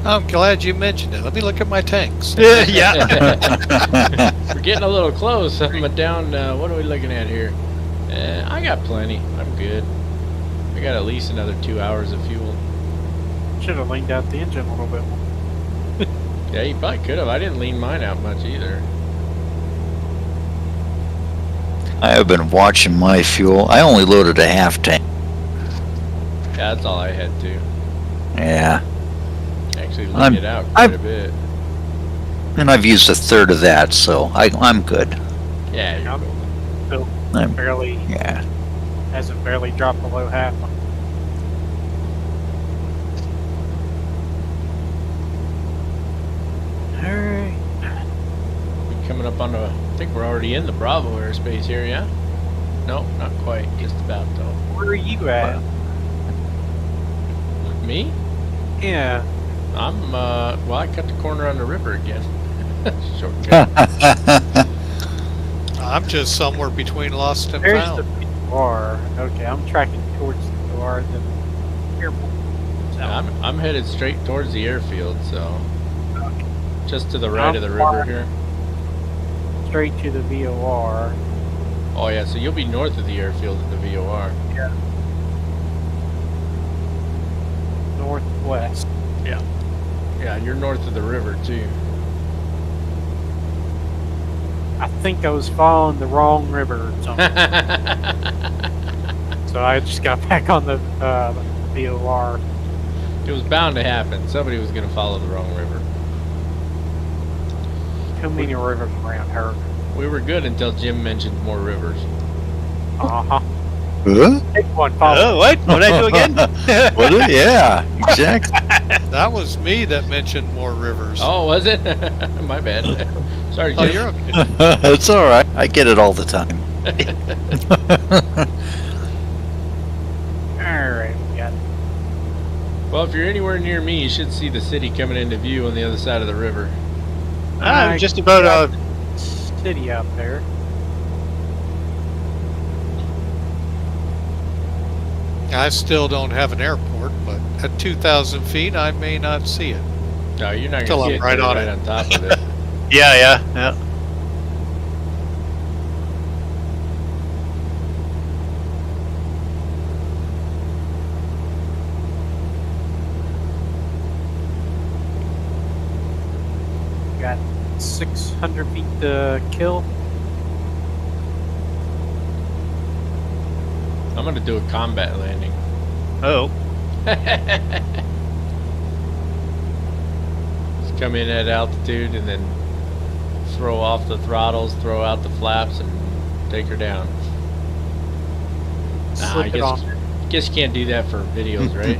I'm glad you mentioned it. Let me look at my tanks. Yeah. We're getting a little close. I'm down, what are we looking at here? I got plenty. I'm good. I got at least another 2 hours of fuel. Should have leaned out the engine a little bit more. Yeah, you probably could have. I didn't lean mine out much either. I have been watching my fuel. I only loaded a half tank. Yeah, that's all I had to. Yeah. Actually, leaned it out quite a bit. And I've used a third of that, so I'm good. Yeah, you're Still I'm- barely Yeah. hasn't barely dropped below half. Alright. We're coming up on the. I think we're already in the Bravo airspace here, yeah? No, not quite. Just about though. Where are you at? Me? Yeah. I'm. Well, I cut the corner on the river again. Shortcut. I'm just somewhere between lost and There's found. the bar. Okay, I'm tracking towards the bar, the airport. So, I'm headed straight towards the airfield, so just to the right of the river here. straight to the VOR. Oh yeah, so you'll be north of the airfield at the VOR. Yeah. Northwest. Yeah, you're north of the river too. I think I was following the wrong river or something. So I just got back on the VOR. It was bound to happen. Somebody was going to follow the wrong river. Too many rivers around her. We were good until Jim mentioned more rivers. Uh-huh. Huh? Take one, follow. Oh, what? What did I do again? Was it? Yeah, exactly. That was me that mentioned more rivers. Oh, was it? My bad. Sorry, Jim. Oh, you're okay. It's all right. I get it all the time. Alright, we got it. Well, if you're anywhere near me, you should see the city coming into view on the other side of the river. I'm just about City out there. I still don't have an airport, but at 2,000 feet, I may not see it. No, you're not Till going I'm to right get on right it. on top of it. yeah. Got 600 feet to kill. I'm going to do a combat landing. Oh, Just come in at altitude and then throw off the throttles, throw out the flaps, and take her down. Nah, I Slip it on. guess you can't do that for videos, right?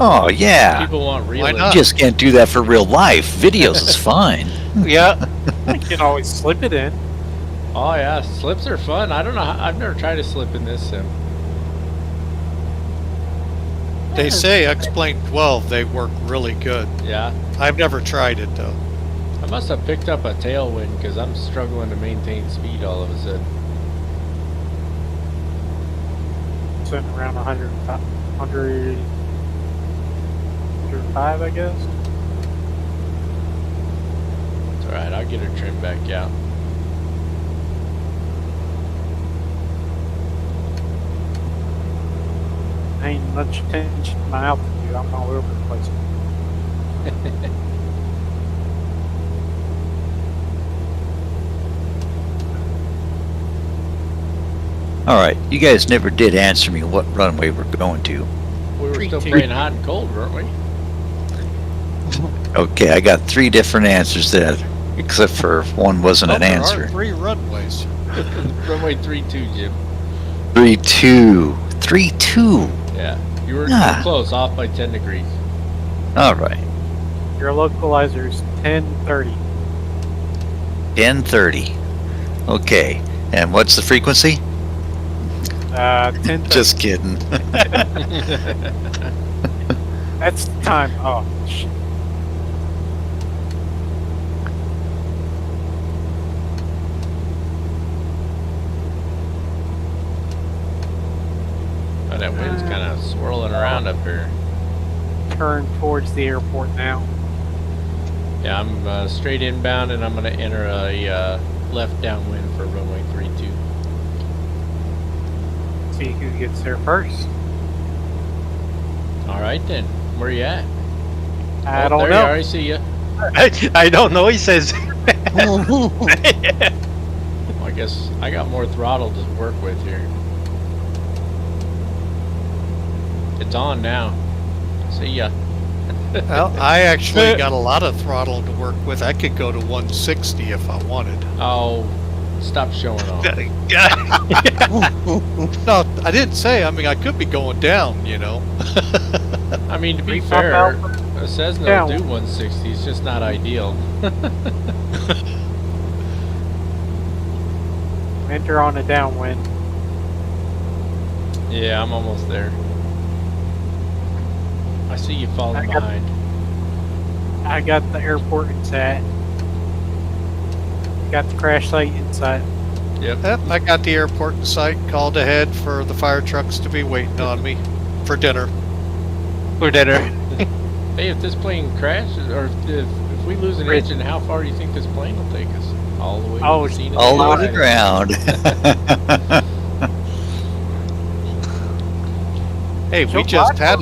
Oh, yeah. People want real. Why You not? just can't do that for real life. Videos is fine. yeah. You can always slip it in. Oh yeah, slips are fun. I don't know. I've never tried a slip in this sim. They say X-Plane 12, they work really good. Yeah, I've never tried it, though. I must have picked up a tailwind because I'm struggling to maintain speed all of a sudden. Sitting around 105, I guess. It's all right. I'll get her trimmed back out. Ain't much attention to my altitude. I'm all over the place. All right. You guys never did answer me what runway we're going to. We were still 3-2. playing hot and cold, weren't we? Okay, I got 3 different answers there, except for one wasn't Oh, an there answer. are 3 runways. Runway 32, Jim. 3-2. 3-2. Yeah, you were Ah. close, off by 10 degrees. All right. Your localizer's 1030. 10:30. Okay. And what's the frequency? 1030. Just kidding. That's the time. Oh, shit. Oh, that wind's kind of swirling around up here. Turn towards the airport now. Yeah, I'm straight inbound, and I'm going to enter a left downwind for runway 32. See who gets there first. All right then, where you at? I Oh, don't there know. You are. I see you. I don't know. He says. Oh my I guess I got more throttle to work with here. It's on now. See ya. Well, I actually got a lot of throttle to work with. I could go to 160 if I wanted. Oh, stop showing off. No, I didn't say. I mean, I could be going down, you know. I mean, to be Pop fair, out. a Cessna Yeah. will do 160. It's just not ideal. Enter on a downwind. Yeah, I'm almost there. I see you falling I got- behind. I got the airport inside. Got the crash site inside. Yep. Yep, I got the airport in sight. Called ahead for the fire trucks to be waiting on me for dinner. For dinner. Hey, if this plane crashes, or if we lose an engine, how far do you think this plane will take us? All the way to Oh, the scene of All the over the accident. ground. Hey, we just had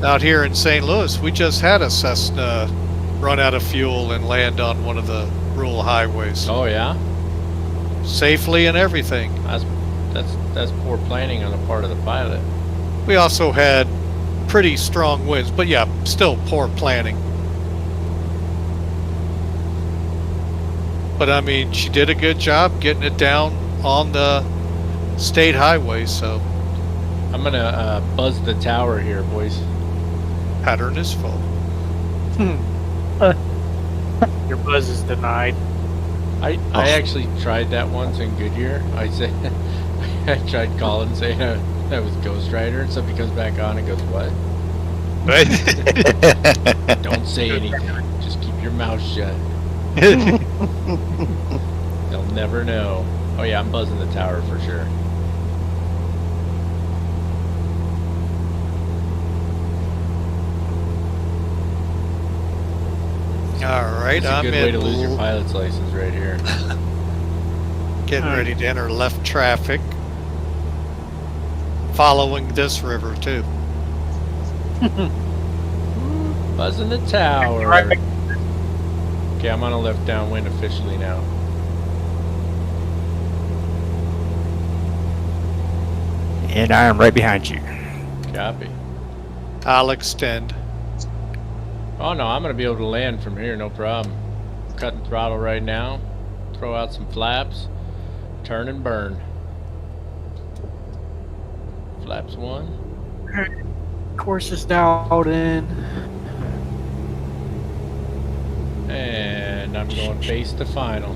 out here in St. Louis, we just had a Cessna run out of fuel and land on one of the rural highways. Oh yeah, Safely and everything. that's poor planning on the part of the pilot. We also had pretty strong winds, but yeah, still poor planning. But I mean, she did a good job getting it down on the state highway, so I'm gonna buzz the tower here, boys. pattern is full. Your buzz is denied. I actually tried that once in Goodyear. I said I tried calling saying I was Ghost Rider, and somebody comes back on and goes, "What? Right? Don't say anything. Just keep your mouth shut. They'll never know." Oh yeah, I'm buzzing the tower for sure. All right, It's a I'm good in way to lose your pilot's license right here. getting ready to enter left traffic. Following this river too. Buzzing the tower. Right. Okay, I'm on a left downwind officially now. And I am right behind you. Copy. I'll extend. Oh no, I'm gonna be able to land from here, no problem. Cutting throttle right now. Throw out some flaps. Turn and burn. Flaps 1. Course is dialed in. And I'm going base to final.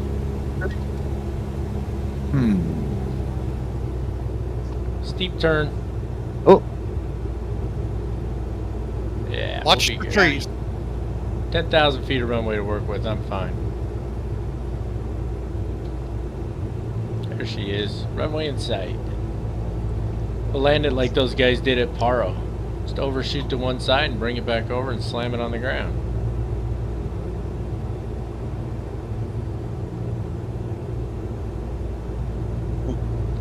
Steep turn. Oh. Yeah. Watch we'll the be good. trees. 10,000 feet of runway to work with. I'm fine. There she is. Runway in sight. We'll land it like those guys did at Paro. Just overshoot to one side and bring it back over and slam it on the ground.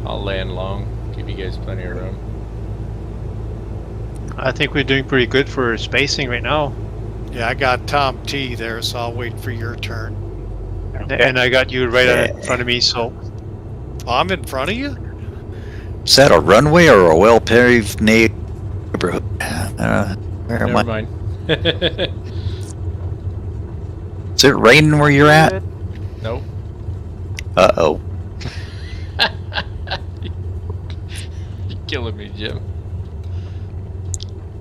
I'll land long. Give you guys plenty of room. I think we're doing pretty good for spacing right now. Yeah, I got Tom T there, so I'll wait for your turn. And I got you right in front of me, so Oh, I'm in front of you? Is that a runway or a well-paved neighborhood? Where am Never I? mind. Is it raining where you're at? Nope. Uh-oh. You're killing me, Jim.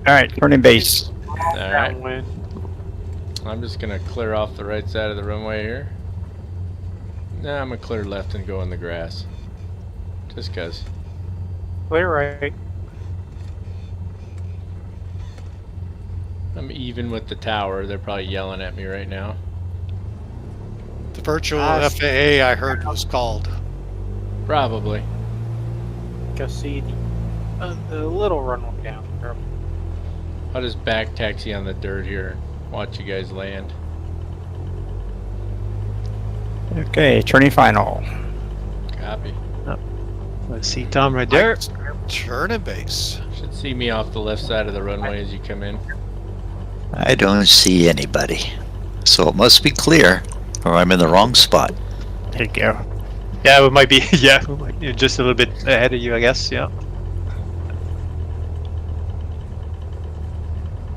Alright, turning base. Alright. Downwind. I'm just gonna clear off the right side of the runway here. Nah, I'm gonna clear left and go in the grass. Just cause. Clear right. I'm even with the tower. They're probably yelling at me right now. The virtual Ah, FAA I heard was called. Probably. Go see the little runway down. I'll just back taxi on the dirt here. Watch you guys land. Okay, turning final. Copy. let's see Tom right there. Turn and base. Should see me off the left side of the runway as you come in. I don't see anybody. So it must be clear, or I'm in the wrong spot. There you go. Yeah, we might be. Yeah, we might be just a little bit ahead of you, I guess. Yeah.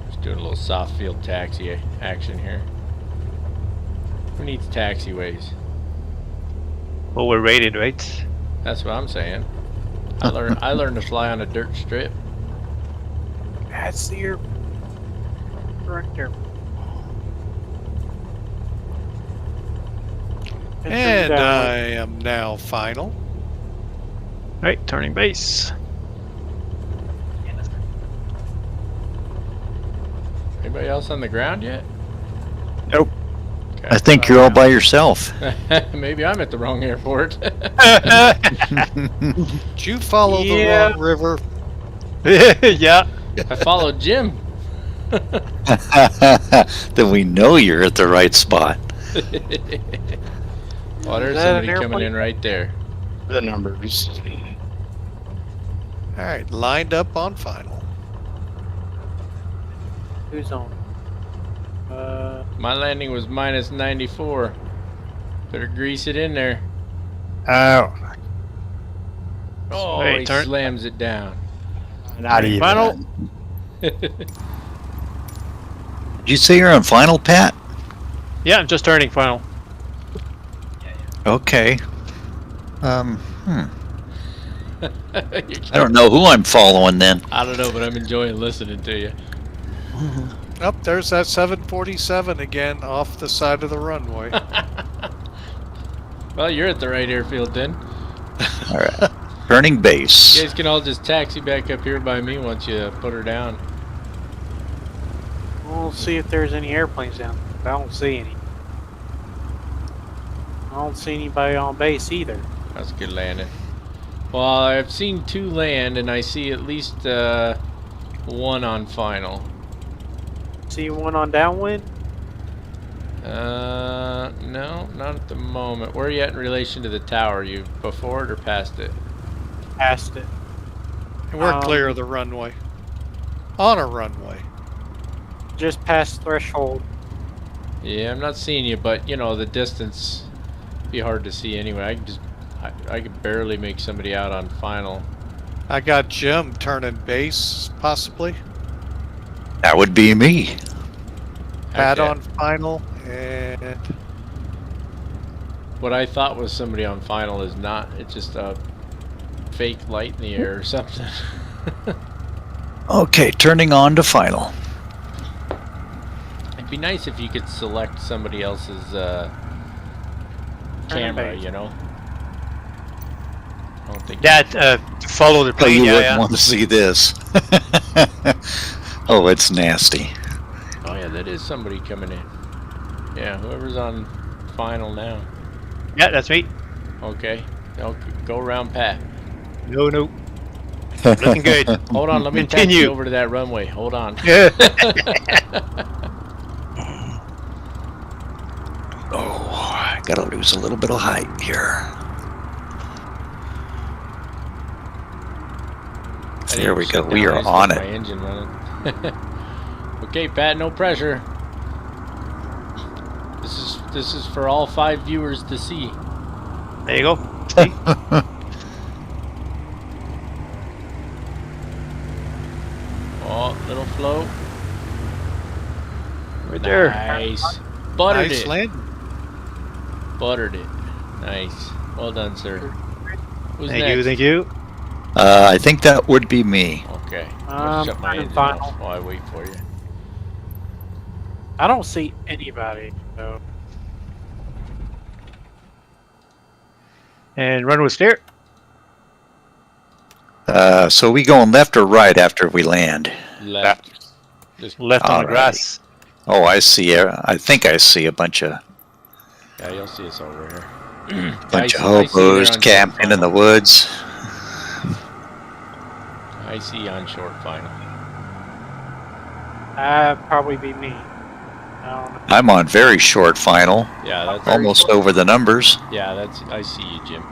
Just doing a little soft field taxi action here. Who needs taxiways? Well, we're rated, right? That's what I'm saying. I learned to fly on a dirt strip. That's the air. Right there. And I am now final. Right, turning base. Anybody else on the ground yet? Nope. Okay. I think you're all by yourself. Maybe I'm at the wrong airport. Did you follow the wrong river? Yeah. I followed Jim. Then we know you're at the right spot. Oh, there's Is that an somebody coming airplane? in right there. The numbers. All right, lined up on final. Who's on? My landing was minus 94. Better grease it in there. Oh, Oh, Hey, he turn- slams it down. not even. Final. Did you say you're on final, Pat? Yeah, I'm just turning final. Okay. I don't know who I'm following then. I don't know, but I'm enjoying listening to you. Up there's that 747 again off the side of the runway. Well, you're at the right airfield then. All right. Turning You base. guys can all just taxi back up here by me once you put her down. We'll see if there's any airplanes down there. I don't see any. I don't see anybody on base either. That's a good landing. Well, I've seen 2 land, and I see at least 1 on final. See one on downwind? No, not at the moment. Where are you at in relation to the tower? You before it or past it? Past it. And we're clear of the runway. On a runway. Just past threshold. Yeah, I'm not seeing you, but you know the distance be hard to see anyway. I could barely make somebody out on final. I got Jim turning base, possibly. That would be me. Pat Okay. on final, and What I thought was somebody on final is not. It's just a fake light in the air or something. Okay, turning on to final. It'd be nice if you could select somebody else's camera, base. you know? I don't think That to follow the Oh, plane. you Yeah, wouldn't yeah. want to see this. Oh, it's nasty. Oh yeah, that is somebody coming in. Yeah, whoever's on final now. Yeah, that's me. Okay. Go around Pat. No, no. Looking good. Hold on, let me taxi Continue. over to that runway. Hold on. Oh, I gotta lose a little bit of height here. There we go. We are on My it. engine running. Okay, Pat, no pressure. This is for all 5 viewers to see. There you go. See? Oh, little float. Right there. Nice. Buttered nice it. landing. Buttered it. Nice. Well done, sir. Who's Thank next? you, thank you. I think that would be me. Okay. I'm gonna shut my I'm engine final. off while I wait for you. I don't see anybody, so. And run with steer. So we going left or right after we land? Left. Just, Left on the Alrighty. grass. Oh, I see. I think I see a bunch of yeah, you'll see us over here. bunch of I see there hobos on camping short in the woods. final. I see you on short final. Probably be me. I don't know. I'm on very short final, Yeah, that's almost over the numbers. Yeah, that's. I see you, Jim.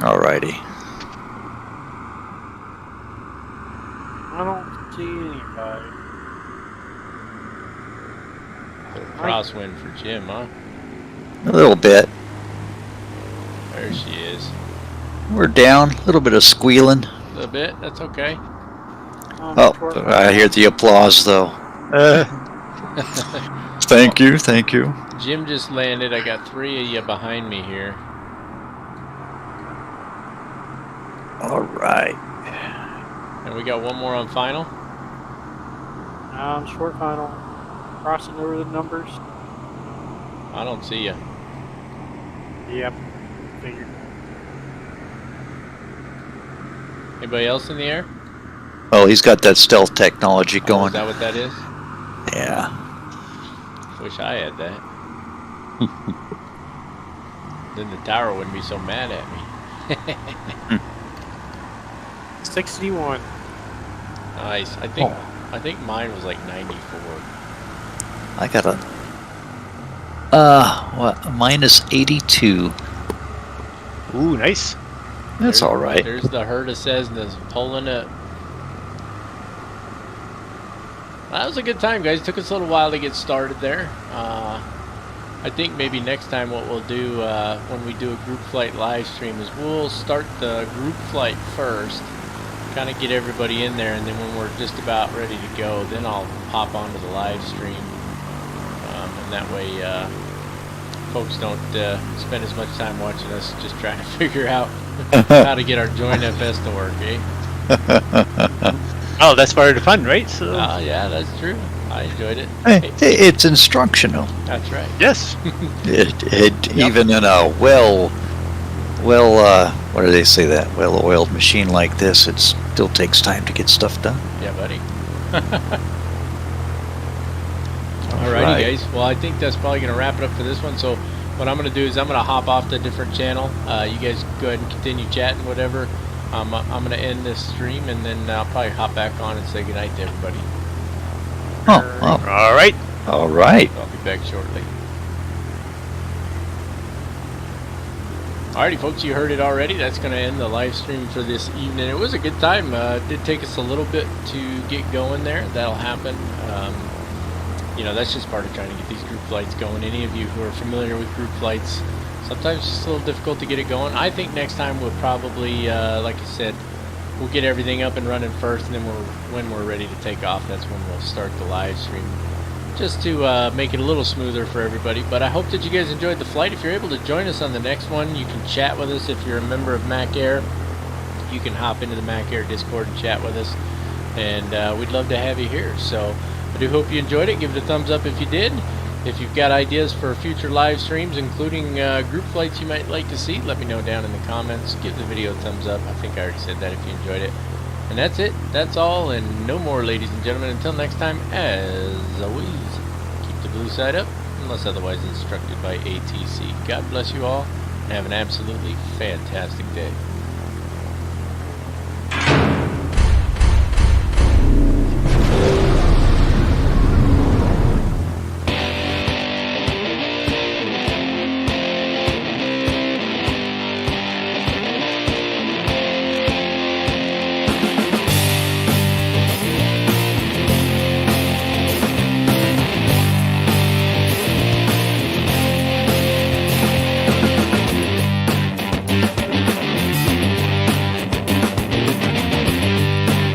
Alrighty. I don't see anybody. Little crosswind for Jim, huh? A little bit. There she is. We're down. A little bit of squealing. A little bit. That's okay. Oh, I hear the applause though. Thank you, thank you. Jim just landed. I got 3 of you behind me here. All right. And we got one more on final. Short final. Crossing over the numbers. I don't see you. Yep. Figured. Anybody else in the air? Oh, he's got that stealth technology Oh, going. is that what that is? Yeah. Wish I had that. Then the tower wouldn't be so mad at me. 61. Nice. I think mine was like 94. I got a minus 82. Ooh, nice. That's all right. There's the herd of Cessnas pulling up. That was a good time, guys. Took us a little while to get started there. I think maybe next time what we'll do when we do a group flight live stream is we'll start the group flight first, kind of get everybody in there, and then when we're just about ready to go, then I'll hop onto the live stream, and that way folks don't spend as much time watching us just trying to figure out how to get our joint FS to work, eh? Oh, that's part of the fun, right? So. Yeah, that's true. I enjoyed it. It's instructional. That's right. Yes. Even in a what do they say, that well-oiled machine like this, it still takes time to get stuff done. Yeah, buddy. Alrighty, guys. Well, I think that's probably going to wrap it up for this one. So what I'm going to do is I'm going to hop off to a different channel. You guys go ahead and continue chatting, whatever. I'm going to end this stream, and then I'll probably hop back on and say goodnight to everybody. Oh, All right. all right. I'll be back shortly. Alrighty, folks, you heard it already. That's going to end the live stream for this evening. It was a good time. It did take us a little bit to get going there. That'll happen. You know, that's just part of trying to get these group flights going. Any of you who are familiar with group flights, sometimes it's just a little difficult to get it going. I think next time we'll probably, like I said, we'll get everything up and running first, and then when we're ready to take off, that's when we'll start the live stream, just to make it a little smoother for everybody. But I hope that you guys enjoyed the flight. If you're able to join us on the next one, you can chat with us. If you're a member of MacAir, you can hop into the MacAir Discord and chat with us, and we'd love to have you here. So I do hope you enjoyed it. Give it a thumbs up if you did. If you've got ideas for future live streams, including group flights you might like to see, let me know down in the comments. Give the video a thumbs up. I think I already said that if you enjoyed it. And that's it. That's all, and no more, ladies and gentlemen. Until next time, as always, keep the blue side up, unless otherwise instructed by ATC. God bless you all, and have an absolutely fantastic day.